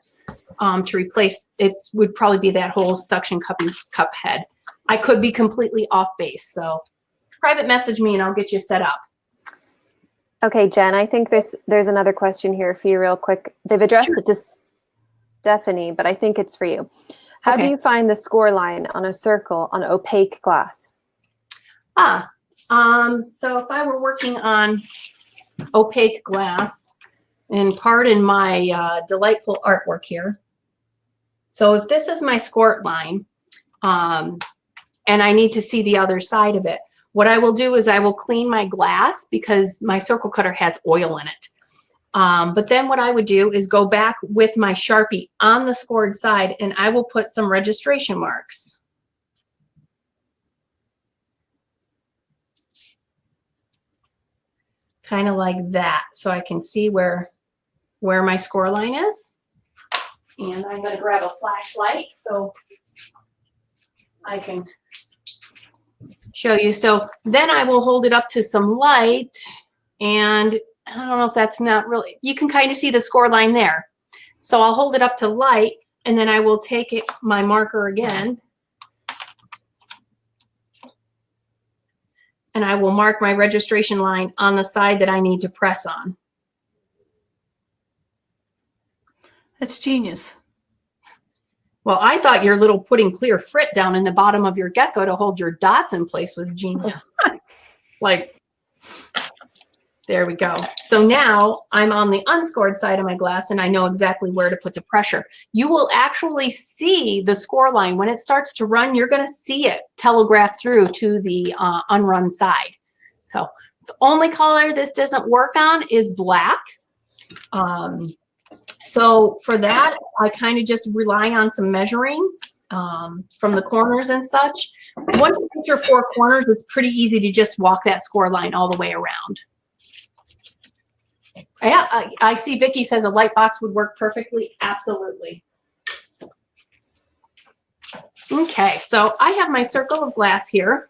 to replace. It would probably be that whole suction cup head. I could be completely off base. So private message me and I'll get you set up. Okay, Jen, I think there's another question here for you real quick. They've addressed it to Stephanie, but I think it's for you. How do you find the score line on a circle on opaque glass? So if I were working on opaque glass, and pardon my delightful artwork here. So if this is my squirt line, and I need to see the other side of it, what I will do is I will clean my glass because my circle cutter has oil in it. But then what I would do is go back with my Sharpie on the scored side and I will put some registration marks. Kind of like that, so I can see where my score line is. And I'm going to grab a flashlight so I can show you. So then I will hold it up to some light, and I don't know if that's not really, you can kind of see the score line there. So I'll hold it up to light and then I will take my marker again and I will mark my registration line on the side that I need to press on. That's genius. Well, I thought your little putting clear frit down in the bottom of your Gecko to hold your dots in place was genius. Like, there we go. So now I'm on the unscored side of my glass and I know exactly where to put the pressure. You will actually see the score line. When it starts to run, you're going to see it telegraph through to the unrun side. So the only color this doesn't work on is black. So for that, I kind of just rely on some measuring from the corners and such. Once you get your 4 corners, it's pretty easy to just walk that score line all the way around. Yeah, I see Vicki says a light box would work perfectly. Absolutely. Okay, so I have my circle of glass here,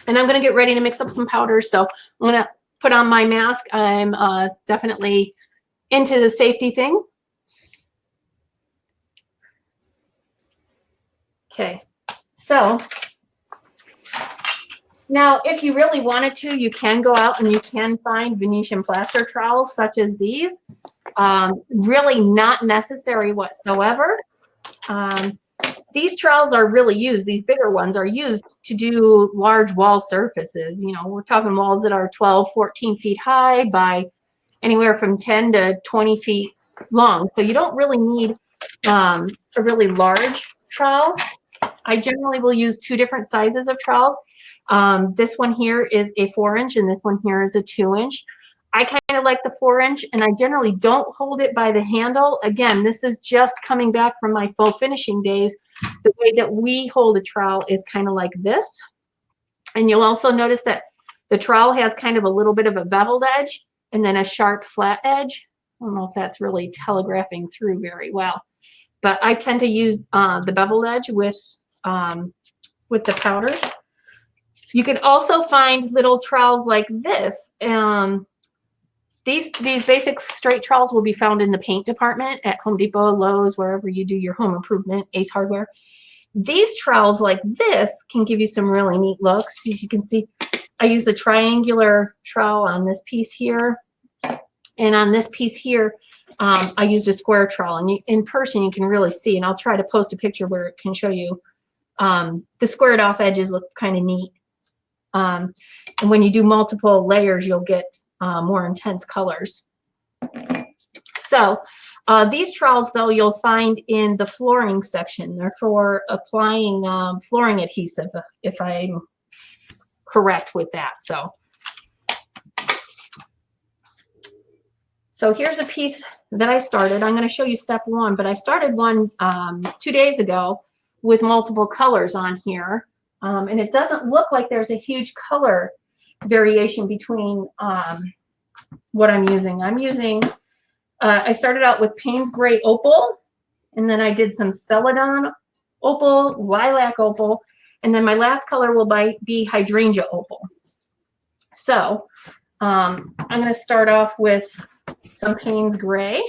and I'm going to get ready to mix up some powders. So I'm going to put on my mask. I'm definitely into the safety thing. Okay, so Now, if you really wanted to, you can go out and you can find Venetian plaster trowels such as these. Really not necessary whatsoever. These trowels are really used, these bigger ones are used to do large wall surfaces. You know, we're talking walls that are 12, 14 feet high by anywhere from 10 to 20 feet long. So you don't really need a really large trowel. I generally will use two different sizes of trowels. This one here is a 4-inch and this one here is a 2-inch. I kind of like the 4-inch, and I generally don't hold it by the handle. Again, this is just coming back from my faux finishing days. The way that we hold a trowel is kind of like this. And you'll also notice that the trowel has kind of a little bit of a beveled edge and then a sharp flat edge. I don't know if that's really telegraphing through very well, but I tend to use the beveled edge with the powders. You can also find little trowels like this. These basic straight trowels will be found in the paint department at Home Depot, Lowe's, wherever you do your home improvement, Ace Hardware. These trowels like this can give you some really neat looks. As you can see, I use the triangular trowel on this piece here. And on this piece here, I used a square trowel. And in person, you can really see, and I'll try to post a picture where it can show you. The squared off edges look kind of neat. And when you do multiple layers, you'll get more intense colors. So these trowels, though, you'll find in the flooring section. They're for applying flooring adhesive, if I'm correct with that. So here's a piece that I started. I'm going to show you step one, but I started one 2 days ago with multiple colors on here. And it doesn't look like there's a huge color variation between what I'm using. I started out with Payne's Gray Opal, and then I did some Celadon Opal, Lilac Opal, and then my last color will be Hydrangea Opal. So I'm going to start off with some Payne's Gray.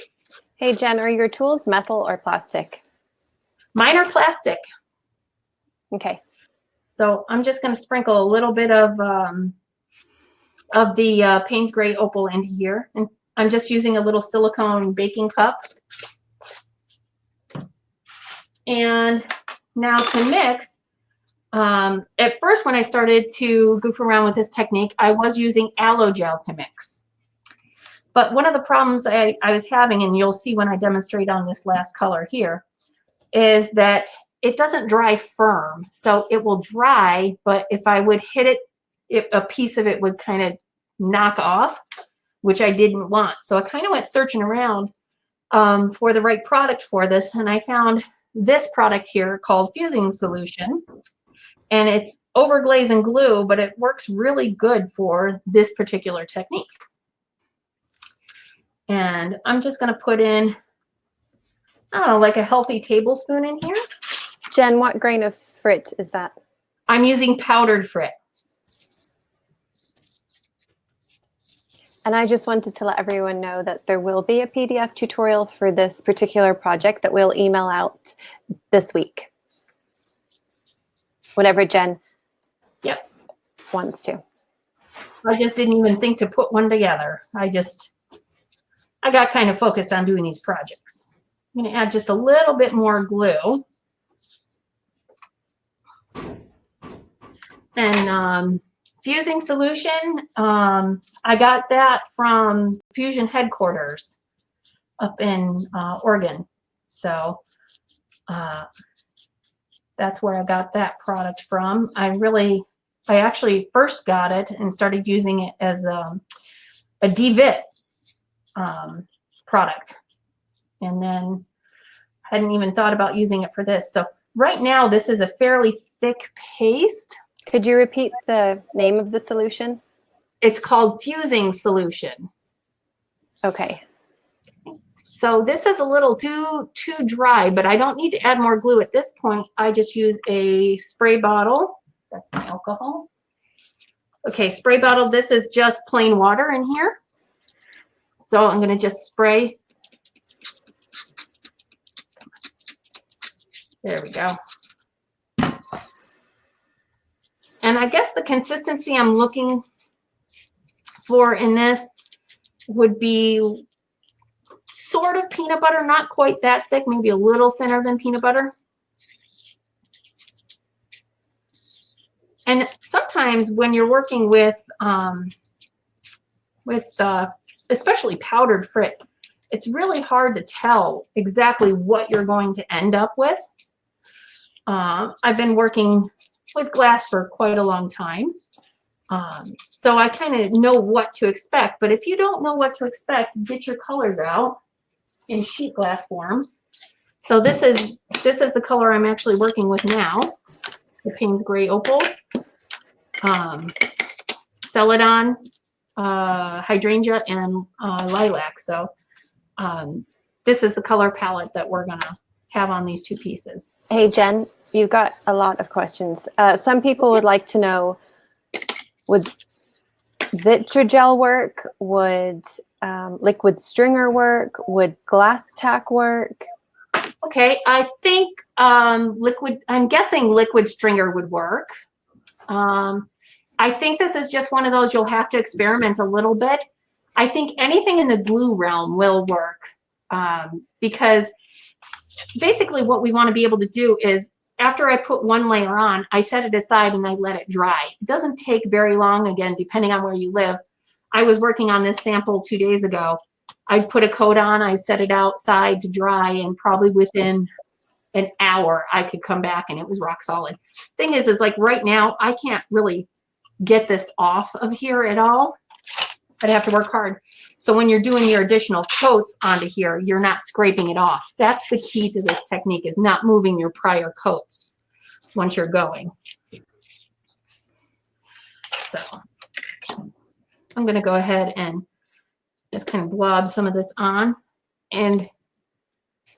Hey, Jen, are your tools metal or plastic? Mine are plastic. Okay. So I'm just going to sprinkle a little bit of the Payne's Gray Opal into here. And I'm just using a little silicone baking cup. And now to mix, at first when I started to goof around with this technique, I was using aloe gel to mix. But one of the problems I was having, and you'll see when I demonstrate on this last color here, is that it doesn't dry firm. So it will dry, but if I would hit it, a piece of it would kind of knock off, which I didn't want. So I kind of went searching around for the right product for this, and I found this product here called Fusing Solution. And it's overglaze and glue, but it works really good for this particular technique. And I'm just going to put in, I don't know, like a healthy tablespoon in here. Jen, what grain of frit is that? I'm using powdered frit. And I just wanted to let everyone know that there will be a PDF tutorial for this particular project that we'll email out this week. Whatever Jen wants to. I just didn't even think to put one together. I got kind of focused on doing these projects. I'm going to add just a little bit more glue. And Fusing Solution, I got that from Fusion headquarters up in Oregon. So that's where I got that product from. I actually first got it and started using it as a DVIT product. And then hadn't even thought about using it for this. So right now, this is a fairly thick paste. Could you repeat the name of the solution? It's called Fusing Solution. Okay. So this is a little too dry, but I don't need to add more glue at this point. I just use a spray bottle. That's my alcohol. Okay, spray bottle. This is just plain water in here. So I'm going to just spray. There we go. And I guess the consistency I'm looking for in this would be sort of peanut butter, not quite that thick, maybe a little thinner than peanut butter. And sometimes when you're working with especially powdered frit, it's really hard to tell exactly what you're going to end up with. I've been working with glass for quite a long time. So I kind of know what to expect, but if you don't know what to expect, get your colors out in sheet glass form. So this is the color I'm actually working with now, the Payne's Gray Opal, Celadon, Hydrangea, and Lilac. So this is the color palette that we're gonna have on these two pieces. Hey, Jen, you've got a lot of questions. Some people would like to know, would Vitrogel work? Would liquid stringer work? Would glass tack work? Okay, I think I'm guessing liquid stringer would work. I think this is just one of those you'll have to experiment a little bit. I think anything in the glue realm will work because basically what we want to be able to do is after I put one layer on, I set it aside and I let it dry. It doesn't take very long, again, depending on where you live. I was working on this sample 2 days ago. I put a coat on, I set it outside to dry, and probably within an hour I could come back and it was rock solid. Thing is like right now, I can't really get this off of here at all. I'd have to work hard. So when you're doing your additional coats onto here, you're not scraping it off. That's the key to this technique, is not moving your prior coats once you're going. So I'm going to go ahead and just kind of blob some of this on. And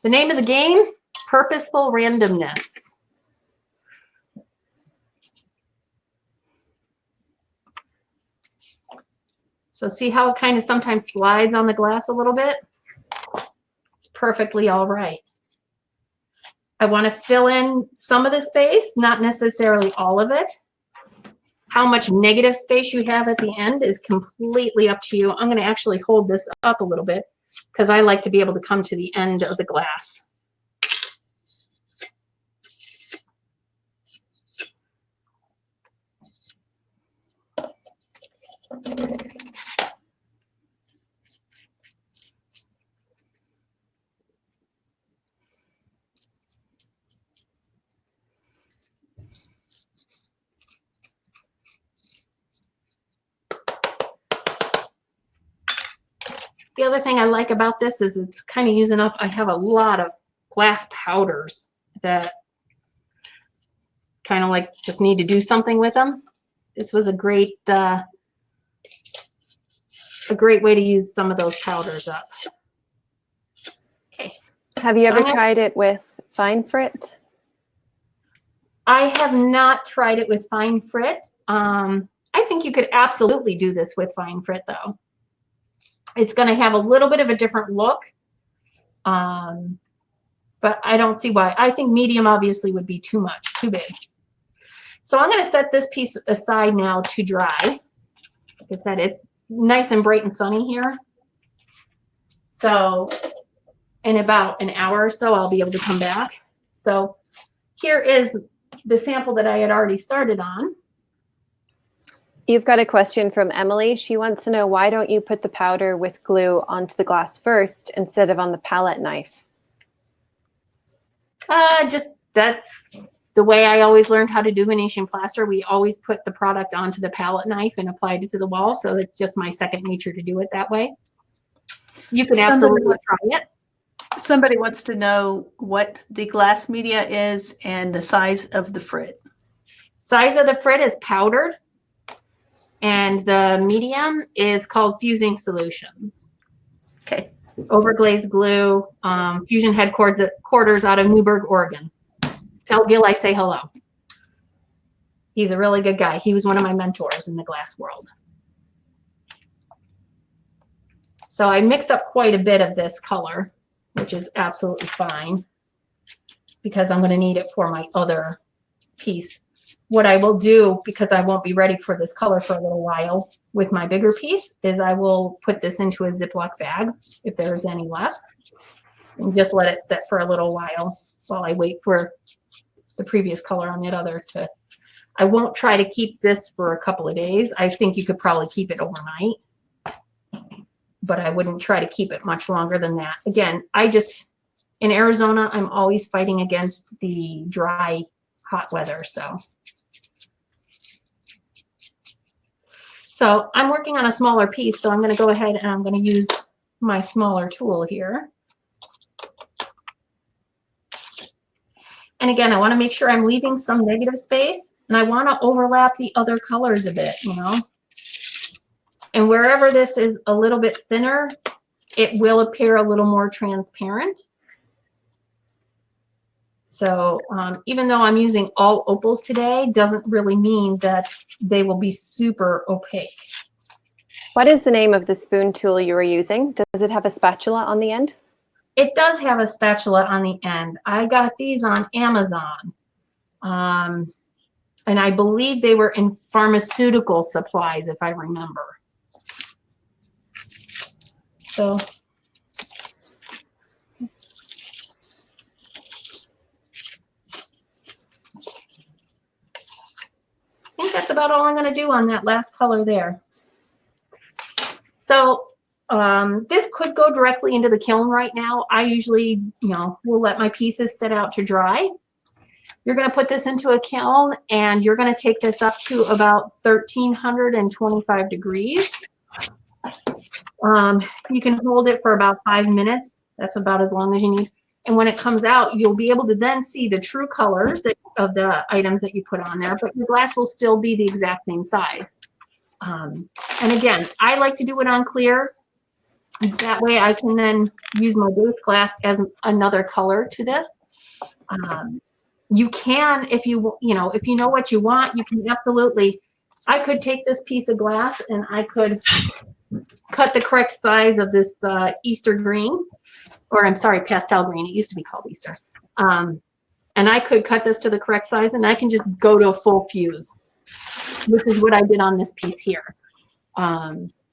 the name of the game, purposeful randomness. So see how it kind of sometimes slides on the glass a little bit? It's perfectly all right. I want to fill in some of the space, not necessarily all of it. How much negative space you have at the end is completely up to you. I'm going to actually hold this up a little bit because I like to be able to come to the end of the glass. The other thing I like about this is it's kind of using up, I have a lot of glass powders that kind of like just need to do something with them. This was a great way to use some of those powders up. Okay. Have you ever tried it with fine frit? I have not tried it with fine frit. I think you could absolutely do this with fine frit though. It's going to have a little bit of a different look, but I don't see why. I think medium obviously would be too much, too big. So I'm going to set this piece aside now to dry. Like I said, it's nice and bright and sunny here. So in about an hour or so, I'll be able to come back. So here is the sample that I had already started on. You've got a question from Emily. She wants to know, why don't you put the powder with glue onto the glass first instead of on the palette knife? Just that's the way I always learned how to do Venetian plaster. We always put the product onto the palette knife and applied it to the wall. So it's just my second nature to do it that way. You can absolutely try it. Somebody wants to know what the glass media is and the size of the frit. Size of the frit is powdered. And the medium is called Fusing Solutions. Okay. Overglazed glue, Fusion headquarters out of Newburgh, Oregon. Tell Gil I say hello. He's a really good guy. He was one of my mentors in the glass world. So I mixed up quite a bit of this color, which is absolutely fine because I'm going to need it for my other piece. what I will do, because I won't be ready for this color for a little while with my bigger piece, is I will put this into a Ziploc bag if there's any left, and just let it sit for a little while I wait for the previous color on that other to. I won't try to keep this for a couple of days. I think you could probably keep it overnight, but I wouldn't try to keep it much longer than that. Again, in Arizona, I'm always fighting against the dry, hot weather. So I'm working on a smaller piece, so I'm going to go ahead and I'm going to use my smaller tool here. And again, I want to make sure I'm leaving some negative space, and I want to overlap the other colors a bit, you know. And wherever this is a little bit thinner, it will appear a little more transparent. So even though I'm using all opals today, doesn't really mean that they will be super opaque. What is the name of the spoon tool you were using? Does it have a spatula on the end? It does have a spatula on the end. I got these on Amazon. And I believe they were in pharmaceutical supplies, if I remember. So I think that's about all I'm going to do on that last color there. So this could go directly into the kiln right now. I usually, will let my pieces sit out to dry. You're going to put this into a kiln, and you're going to take this up to about 1325 degrees. You can hold it for about 5 minutes. That's about as long as you need. And when it comes out, you'll be able to then see the true colors of the items that you put on there, but your glass will still be the exact same size. And again, I like to do it on clear. That way I can then use my base glass as another color to this. You can, if you know what you want, you can absolutely, I could take this piece of glass and I could cut the correct size of this Easter green, or I'm sorry, pastel green. It used to be called Easter. And I could cut this to the correct size, and I can just go to a full fuse, which is what I did on this piece here.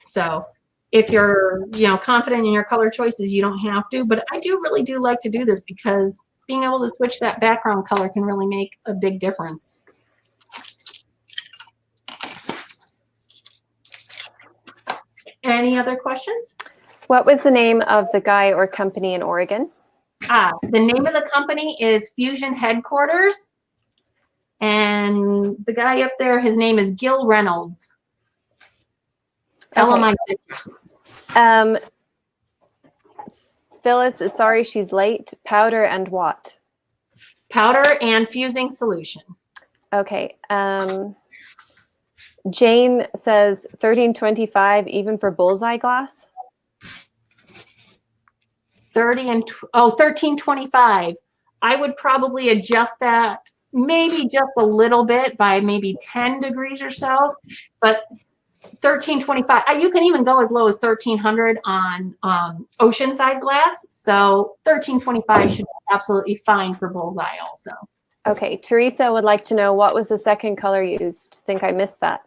So if you're, confident in your color choices, you don't have to, but I really do like to do this because being able to switch that background color can really make a big difference. Any other questions? What was the name of the guy or company in Oregon? The name of the company is Fusion Headquarters. And the guy up there, his name is Gil Reynolds. Okay. Phyllis is sorry she's late. Powder and what? Powder and fusing solution. Okay. Jane says 1325 even for bullseye glass. 1325. I would probably adjust that maybe just a little bit by maybe 10 degrees or so, but 1325. You can even go as low as 1300 on oceanside glass. So 1325 should be absolutely fine for bullseye also. Okay, Teresa would like to know what was the second color used. I think I missed that.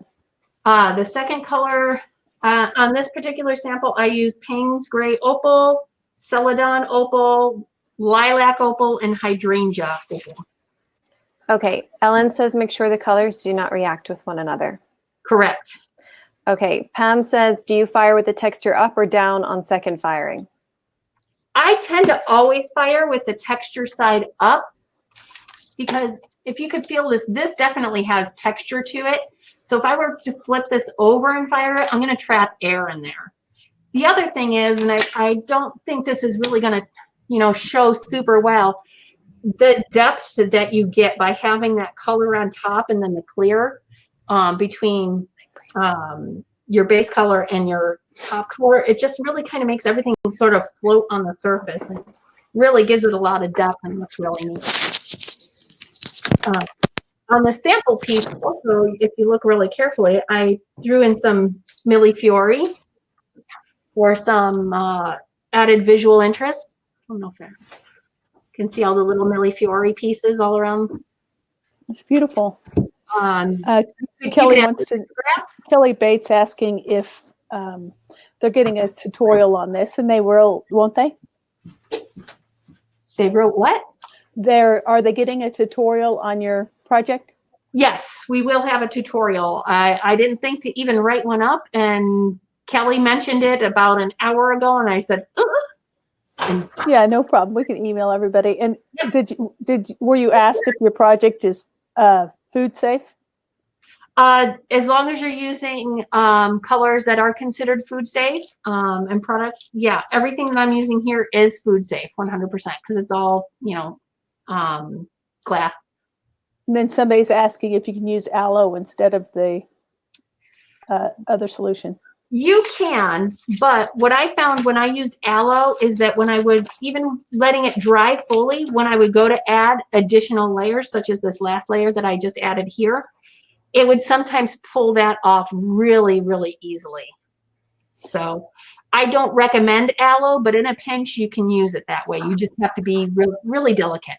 The second color on this particular sample, I used Payne's Gray Opal, Celadon Opal, Lilac Opal, and Hydrangea Opal. Okay, Ellen says make sure the colors do not react with one another. Correct. Okay, Pam says, do you fire with the texture up or down on second firing? I tend to always fire with the texture side up, because if you could feel this definitely has texture to it. So if I were to flip this over and fire it, I'm going to trap air in there. The other thing is, and I don't think this is really going to, show super well, the depth that you get by having that color on top and then the clear between your base color and your top color, it just really kind of makes everything sort of float on the surface and really gives it a lot of depth, and looks really neat. On the sample piece, also, if you look really carefully, I threw in some Millefiori for some added visual interest. I don't know if you can see all the little Millefiori pieces all around. It's beautiful. Kelly Kelly Bates asking if they're getting a tutorial on this, and they will, won't they? They wrote what? Are they getting a tutorial on your project? Yes, we will have a tutorial. I didn't think to even write one up, and Kelly mentioned it about an hour ago, and I said, Yeah, no problem. We can email everybody. And were you asked if your project is food safe? as long as you're using colors that are considered food safe and products, yeah, everything that I'm using here is food safe, 100%, because it's all, glass. And then somebody's asking if you can use aloe instead of the other solution. You can, but what I found when I used aloe is that when I would, even letting it dry fully, when I would go to add additional layers, such as this last layer that I just added here, it would sometimes pull that off really, really easily. So I don't recommend aloe, but in a pinch, you can use it that way. You just have to be really delicate.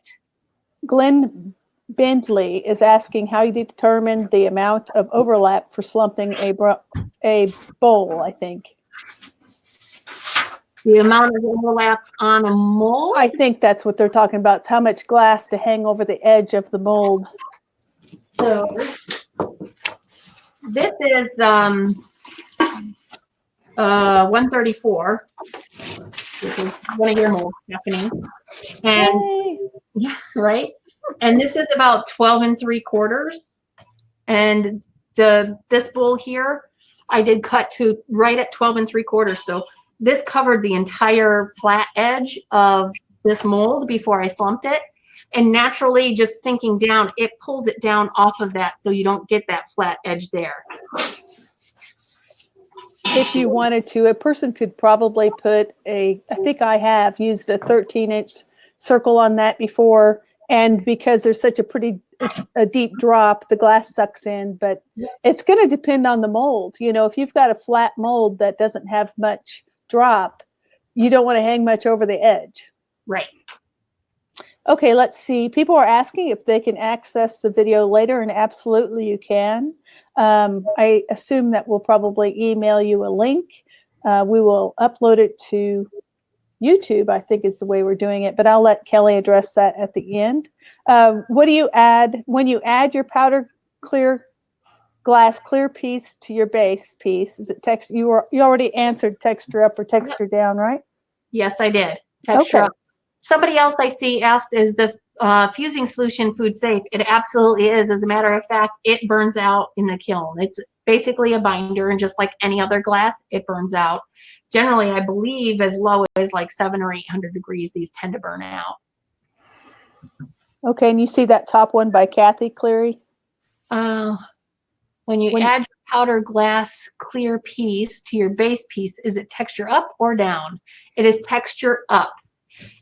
Glenn Bindley is asking how you determine the amount of overlap for slumping a bowl, I think. The amount of overlap on a mold? I think that's what they're talking about. It's how much glass to hang over the edge of the mold. So this is 134, which is one of your molds, Stephanie. And yeah, right. And this is about 12 3/4. And this bowl here, I did cut to right at 12 3/4. So this covered the entire flat edge of this mold before I slumped it. And naturally, just sinking down, it pulls it down off of that so you don't get that flat edge there. If you wanted to, a person could probably put I think I have used a 13-inch circle on that before. And because there's such it's a deep drop, the glass sucks in, but it's going to depend on the mold. If you've got a flat mold that doesn't have much drop, you don't want to hang much over the edge. Right. Okay, let's see. People are asking if they can access the video later, and absolutely you can. I assume that we'll probably email you a link. We will upload it to YouTube, I think is the way we're doing it, but I'll let Kelly address that at the end. What do you add when you add your powder glass clear piece to your base piece? Is it texture? You already answered texture up or texture down, right? Yes, I did. Texture up. Somebody else I see asked, is the fusing solution food safe? It absolutely is. As a matter of fact, it burns out in the kiln. It's basically a binder, and just like any other glass, it burns out. Generally, I believe as low as like 700 or 800 degrees, these tend to burn out. Okay, and you see that top one by Kathy Cleary? When you add your powder glass clear piece to your base piece, is it texture up or down? It is texture up.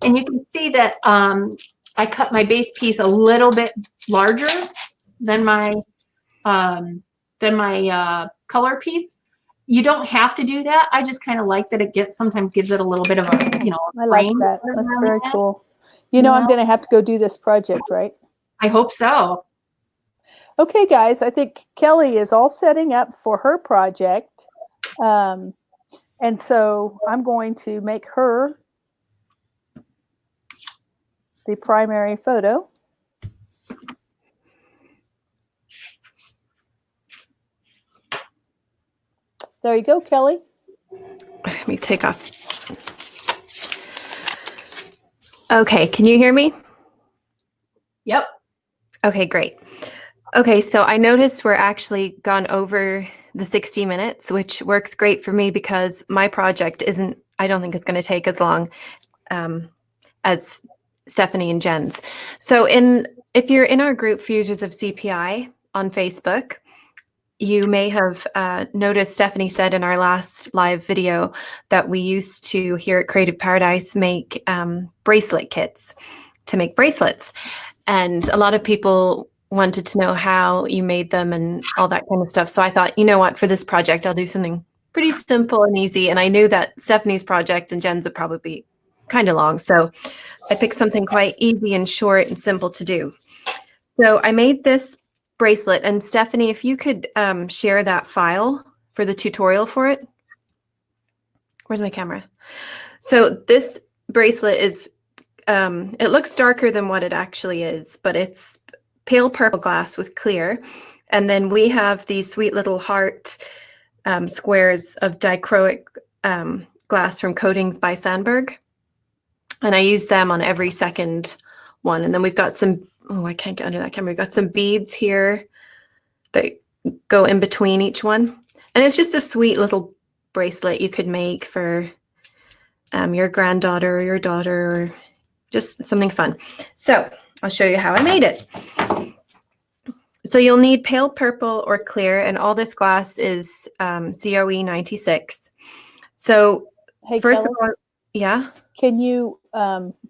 And you can see that I cut my base piece a little bit larger than my color piece. You don't have to do that. I just kind of like that it sometimes gives it a little bit of a, I like that. That's very cool. I'm going to have to go do this project, right? I hope so. Okay, guys, I think Kelly is all setting up for her project. And so I'm going to make her the primary photo. There you go, Kelly. Let me take off. Okay, can you hear me? Yep. Okay, great. Okay, so I noticed we're actually gone over the 60 minutes, which works great for me because my project I don't think it's going to take as long as Stephanie and Jen's. So if you're in our group Fusers of CPI on Facebook, you may have noticed Stephanie said in our last live video that we used to here at Creative Paradise make bracelet kits to make bracelets. And a lot of people wanted to know how you made them and all that kind of stuff. So I thought, you know what, for this project, I'll do something pretty simple and easy. And I knew that Stephanie's project and Jen's would probably be kind of long. So I picked something quite easy and short and simple to do. So I made this bracelet. And Stephanie, if you could share that file for the tutorial for it. Where's my camera? So this bracelet is, it looks darker than what it actually is, but it's pale purple glass with clear. And then we have these sweet little heart squares of dichroic glass from Coatings by Sandberg. And I use them on every second one. And then we've got some, oh, I can't get under that camera. We've got some beads here that go in between each one. And it's just a sweet little bracelet you could make for your granddaughter or your daughter, or just something fun. So I'll show you how I made it. So you'll need pale purple or clear, and all this glass is COE 96. So Hey, first Kelly, of all, yeah. can you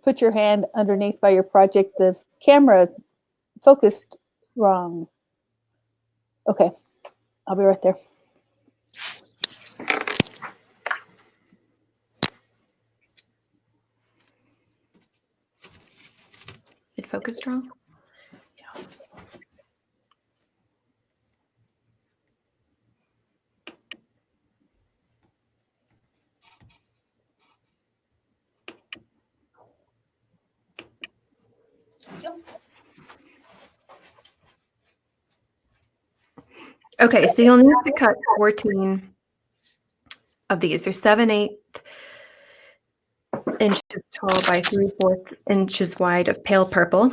put your hand underneath by your project? The camera focused wrong. Okay, I'll be right there. It focused wrong? Okay, so you'll need to cut 14 of these. They're 7/8 inches tall by 3/4 inches wide of pale purple.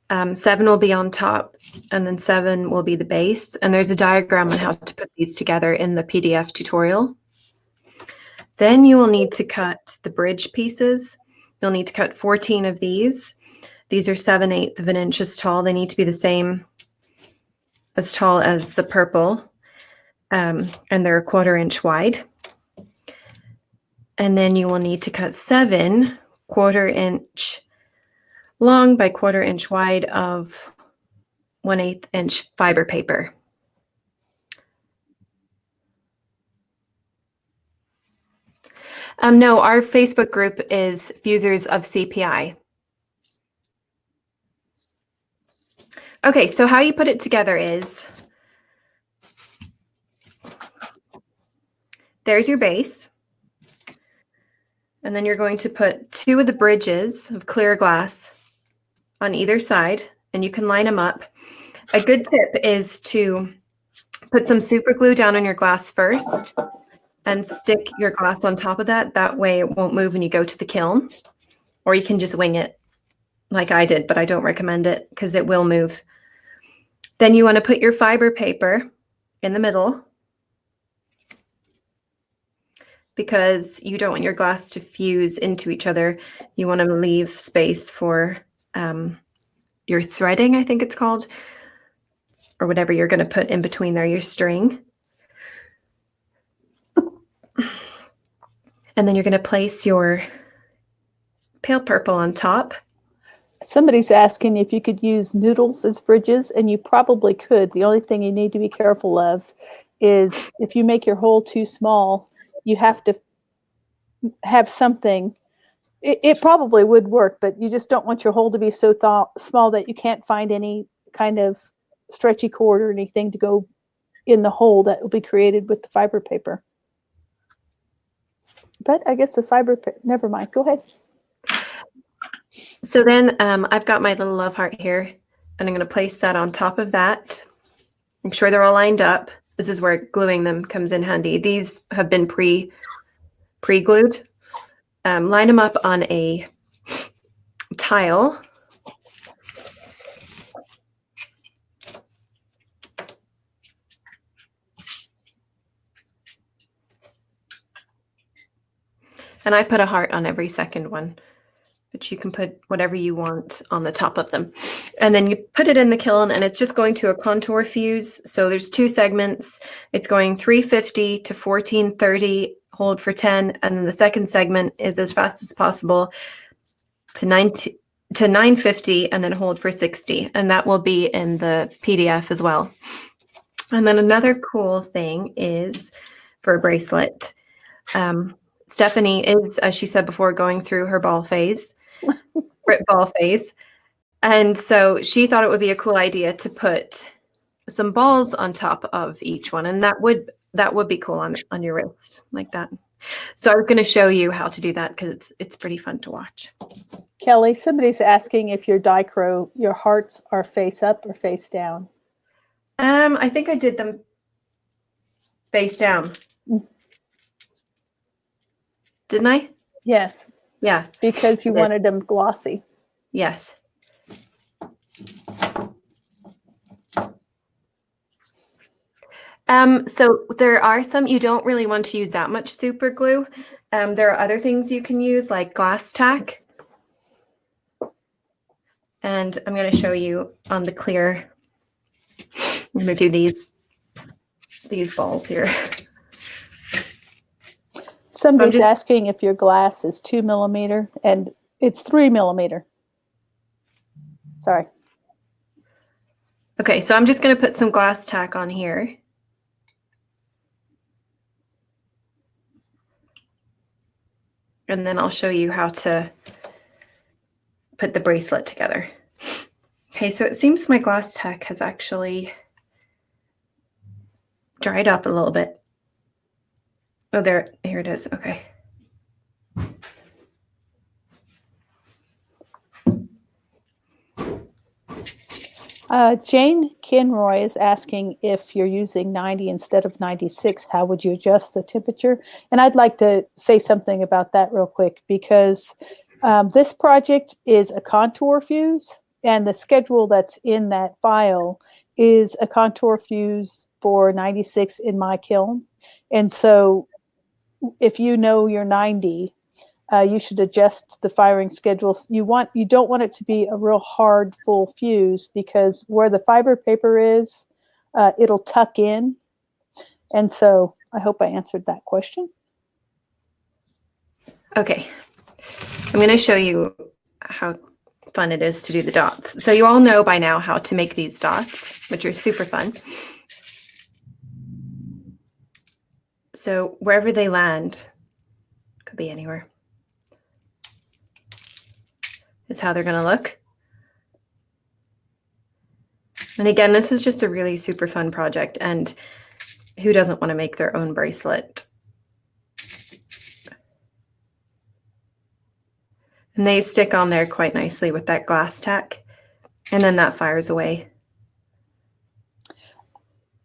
7 will be on top, and then 7 will be the base. And there's a diagram on how to put these together in the PDF tutorial. Then you will need to cut the bridge pieces. You'll need to cut 14 of these. These are 7/8 of an inch tall. They need to be the same as tall as the purple, and they're 1/4 inch wide. And then you will need to cut 7 1/4 inch long by 1/4 inch wide of 1/8 inch fiber paper. No, our Facebook group is Fusers of CPI. Okay, so how you put it together is, there's your base. And then you're going to put 2 of the bridges of clear glass on either side, and you can line them up. A good tip is to put some super glue down on your glass first and stick your glass on top of that. That way it won't move when you go to the kiln. Or you can just wing it like I did, but I don't recommend it because it will move. Then you want to put your fiber paper in the middle, because you don't want your glass to fuse into each other. You want to leave space for your threading, I think it's called, or whatever you're going to put in between there, your string. And then you're going to place your pale purple on top. Somebody's asking if you could use noodles as bridges, and you probably could. The only thing you need to be careful of is if you make your hole too small, you have to have something. It probably would work, but you just don't want your hole to be so small that you can't find any kind of stretchy cord or anything to go in the hole that will be created with the fiber paper. But I guess the fiber, never mind. Go ahead. So then I've got my little love heart here, and I'm going to place that on top of that. Make sure they're all lined up. This is where gluing them comes in handy. These have been pre-glued. Line them up on a tile. And I put a heart on every second one, but you can put whatever you want on the top of them. And then you put it in the kiln, and it's just going to a contour fuse. So there's 2 segments. It's going 350 to 1430, hold for 10. And then the second segment is as fast as possible to 950, and then hold for 60. And that will be in the PDF as well. And then another cool thing is for a bracelet. Stephanie is, as she said before, going through her ball phase. And so she thought it would be a cool idea to put some balls on top of each one, and that would be cool on your wrist like that. So I was going to show you how to do that because it's pretty fun to watch. Kelly, somebody's asking if your dichro, your hearts are face up or face down. I think I did them face down. Didn't I? Yes. Yeah. Because you wanted them glossy. Yes. So there are some, you don't really want to use that much super glue. There are other things you can use like glass tack. And I'm going to show you on the clear. I'm going to do these balls here. Somebody's asking if your glass is 2 millimeter, and it's 3 millimeter. Sorry. Okay, so I'm just going to put some glass tack on here. And then I'll show you how to put the bracelet together. Okay, so it seems my glass tack has actually dried up a little bit. Oh, here it is. Okay. Jane Kinroy is asking if you're using 90 instead of 96, how would you adjust the temperature? And I'd like to say something about that real quick, because this project is a contour fuse, and the schedule that's in that file is a contour fuse for 96 in my kiln. And so if you know you're 90, you should adjust the firing schedules. You don't want it to be a real hard full fuse, because where the fiber paper is, it'll tuck in. And so I hope I answered that question. Okay, I'm going to show you how fun it is to do the dots. So you all know by now how to make these dots, which are super fun. So wherever they land, could be anywhere, is how they're going to look. And again, this is just a really super fun project, and who doesn't want to make their own bracelet? And they stick on there quite nicely with that glass tack, and then that fires away.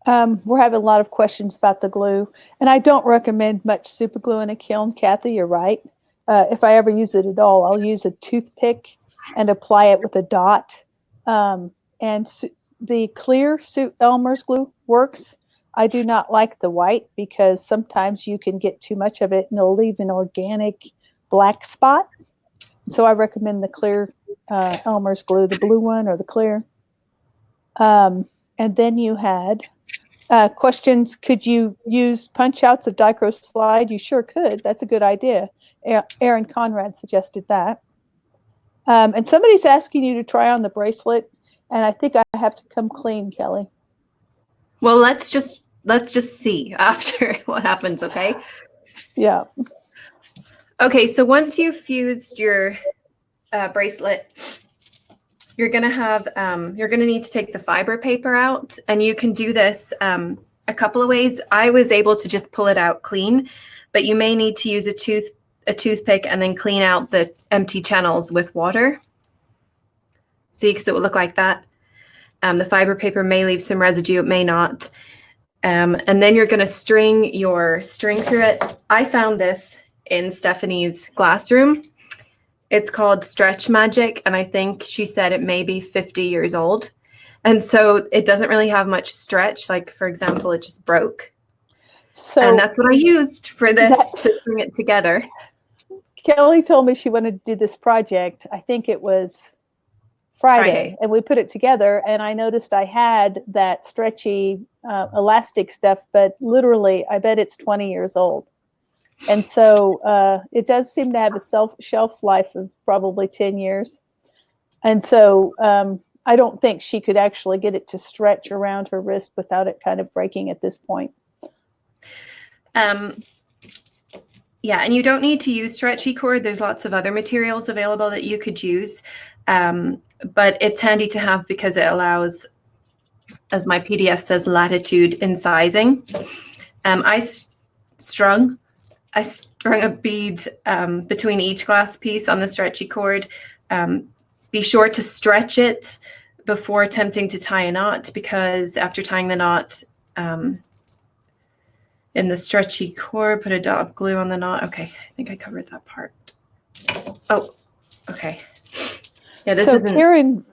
We're having a lot of questions about the glue, and I don't recommend much super glue in a kiln. Kathy, you're right. If I ever use it at all, I'll use a toothpick and apply it with a dot. And the clear Elmer's glue works. I do not like the white, because sometimes you can get too much of it and it'll leave an organic black spot. So I recommend the clear Elmer's glue, the blue one or the clear. And then you had questions. Could you use punch outs of dichro slide? You sure could. That's a good idea. Aaron Conrad suggested that. And somebody's asking you to try on the bracelet, and I think I have to come clean, Kelly. Well, let's just see after what happens, okay? Yeah. Okay, so once you've fused your bracelet, you're gonna need to take the fiber paper out, and you can do this a couple of ways. I was able to just pull it out clean, but you may need to use a toothpick and then clean out the empty channels with water. See, because it will look like that. The fiber paper may leave some residue, it may not. And then you're going to string your string through it. I found this in Stephanie's glass room. It's called Stretch Magic, and I think she said it may be 50 years old. And so it doesn't really have much stretch. Like, for example, it just broke. And that's what I used for this to string it together. Kelly told me she wanted to do this project. I think it was Friday, and we put it together, and I noticed I had that stretchy elastic stuff, but literally I bet it's 20 years old. And so it does seem to have a shelf life of probably 10 years. And so I don't think she could actually get it to stretch around her wrist without it kind of breaking at this point. Yeah, and you don't need to use stretchy cord. There's lots of other materials available that you could use. But it's handy to have because it allows as my PDF says, latitude in sizing. I strung a bead between each glass piece on the stretchy cord. Be sure to stretch it before attempting to tie a knot, because after tying the knot in the stretchy cord, put a dot of glue on the knot. Okay, I think I covered that part. Oh, okay. Yeah, this isn't... Karen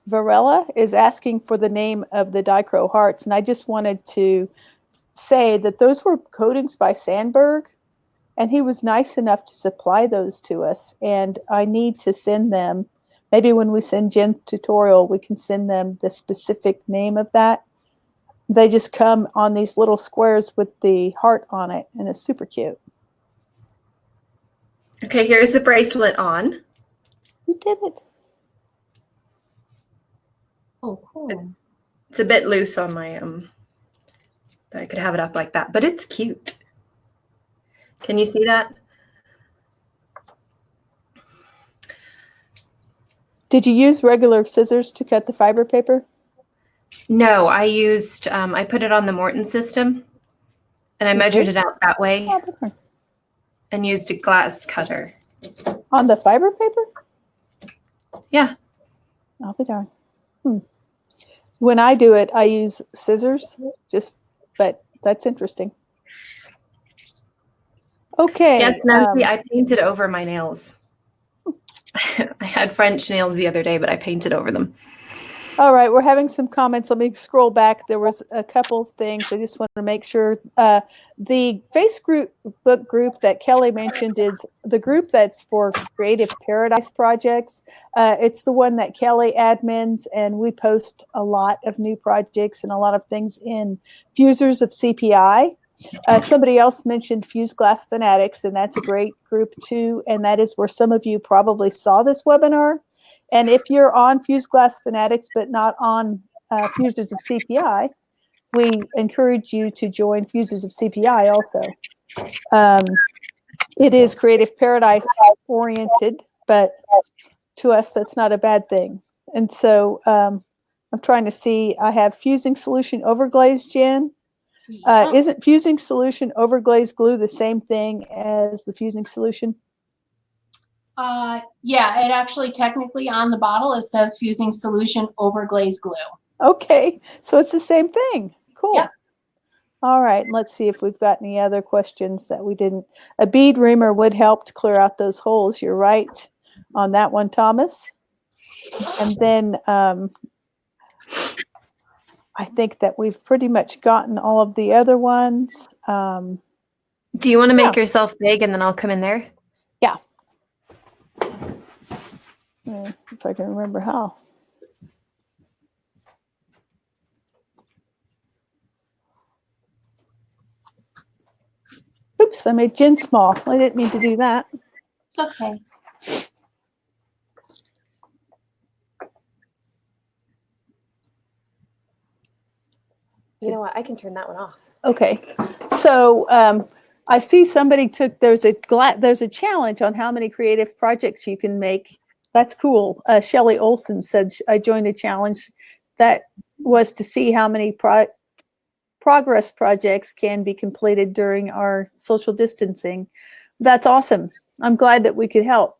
Varela is asking for the name of the dichro hearts, and I just wanted to say that those were coatings by Sandberg, and he was nice enough to supply those to us, and I need to send them. Maybe when we send Jen's tutorial, we can send them the specific name of that. They just come on these little squares with the heart on it, and it's super cute. Okay, here's the bracelet on. You did it. Oh, cool. It's a bit loose on my but I could have it up like that, but it's cute. Can you see that? Did you use regular scissors to cut the fiber paper? No, I used, I put it on the Morton system, and I measured it out that way and used a glass cutter. On the fiber paper? Yeah. I'll be darned. When I do it, I use scissors, but that's interesting. Okay. Yes, Nancy, I painted over my nails. I had French nails the other day, but I painted over them. All right, we're having some comments. Let me scroll back. There was a couple of things. I just want to make sure. The Facebook group that Kelly mentioned is the group that's for Creative Paradise projects. It's the one that Kelly admins, and we post a lot of new projects and a lot of things in Fusers of CPI. Somebody else mentioned Fuse Glass Fanatics, and that's a great group too. And that is where some of you probably saw this webinar. And if you're on Fuse Glass Fanatics but not on Fusers of CPI, we encourage you to join Fusers of CPI also. It is Creative Paradise oriented, but to us, that's not a bad thing. And so I'm trying to see, I have Fusing Solution Overglaze, Jen. Isn't Fusing Solution Overglaze glue the same thing as the Fusing Solution? Yeah, it actually technically on the bottle, it says Fusing Solution Overglaze Glue. Okay, so it's the same thing. Cool. Yeah. All right, let's see if we've got any other questions that we didn't. A bead reamer would help to clear out those holes. You're right on that one, Thomas. And then I think that we've pretty much gotten all of the other ones. Do you want to make yourself big and then I'll come in there? Yeah. If I can remember how. Oops, I made Jen small. I didn't mean to do that. It's okay. You know what? I can turn that one off. Okay. So I see somebody took, there's a challenge on how many creative projects you can make. That's cool. Shelly Olson said, I joined a challenge that was to see how many progress projects can be completed during our social distancing. That's awesome. I'm glad that we could help.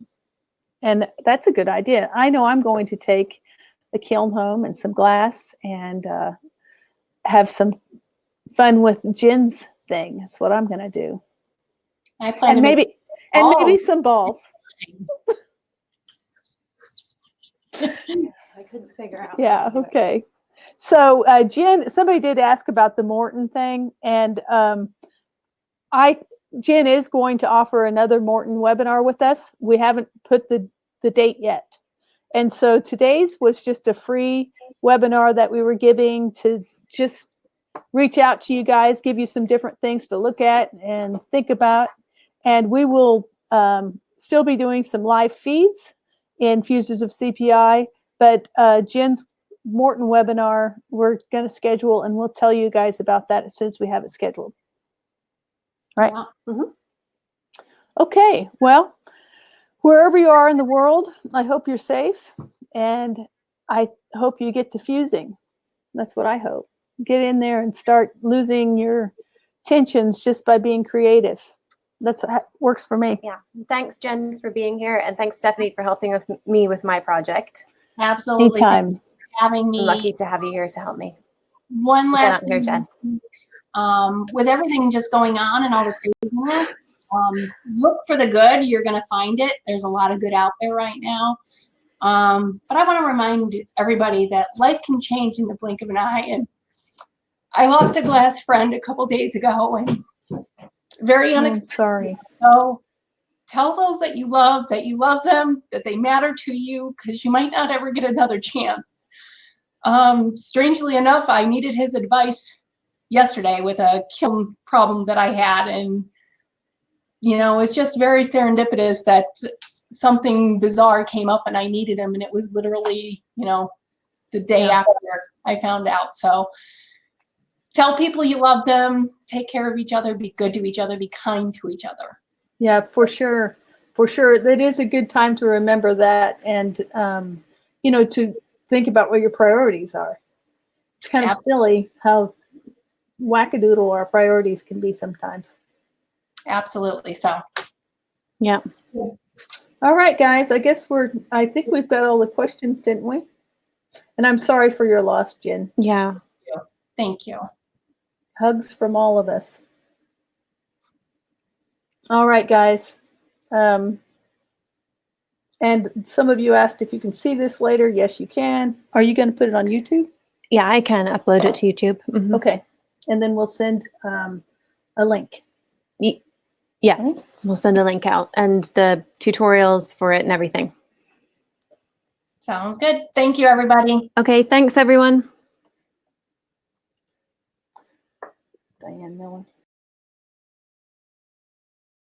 And that's a good idea. I know I'm going to take the kiln home and some glass and have some fun with Jen's thing. That's what I'm going to do. I plan And maybe some balls. I couldn't figure out. Yeah. Okay. So Jen, somebody did ask about the Morton thing, and Jen is going to offer another Morton webinar with us. We haven't put the date yet. And so today's was just a free webinar that we were giving to just reach out to you guys, give you some different things to look at and think about. And we will still be doing some live feeds in Fusers of CPI, but Jen's Morton webinar, we're going to schedule, and we'll tell you guys about that as soon as we have it scheduled. Right? Yeah. Mm-hmm. Okay. Well, wherever you are in the world, I hope you're safe, and I hope you get to fusing. That's what I hope. Get in there and start losing your tensions just by being creative. That's what works for me. Yeah. Thanks, Jen, for being here. And thanks, Stephanie, for helping me with my project. Absolutely. Anytime. Thank you for having me. I'm lucky to have you here to help me. One last Here, thing. Jen. With everything just going on and all the craziness, look for the good. You're going to find it. There's a lot of good out there right now. But I want to remind everybody that life can change in the blink of an eye. And I lost a glass friend a couple days ago, and very unexpected. Sorry. So tell those that you love them, that they matter to you, because you might not ever get another chance. Strangely enough, I needed his advice yesterday with a kiln problem that I had, and it's just very serendipitous that something bizarre came up and I needed him, and it was literally the day after I found out. So tell people you love them, take care of each other, be good to each other, be kind to each other. Yeah, for sure. For sure. It is a good time to remember that, and to think about what your priorities are. It's kind of silly how wackadoodle our priorities can be sometimes. Absolutely. So yeah. All right, guys. I think we've got all the questions, didn't we? And I'm sorry for your loss, Jen. Yeah. Thank you. Hugs from all of us. All right, guys. And some of you asked if you can see this later. Yes, you can. Are you going to put it on YouTube? Yeah, I can upload it to YouTube. Mm-hmm. Okay. And then we'll send a link. Yes, okay. We'll send a link out and the tutorials for it and everything. Sounds good. Thank you, everybody. Okay, thanks, everyone. Diane Miller.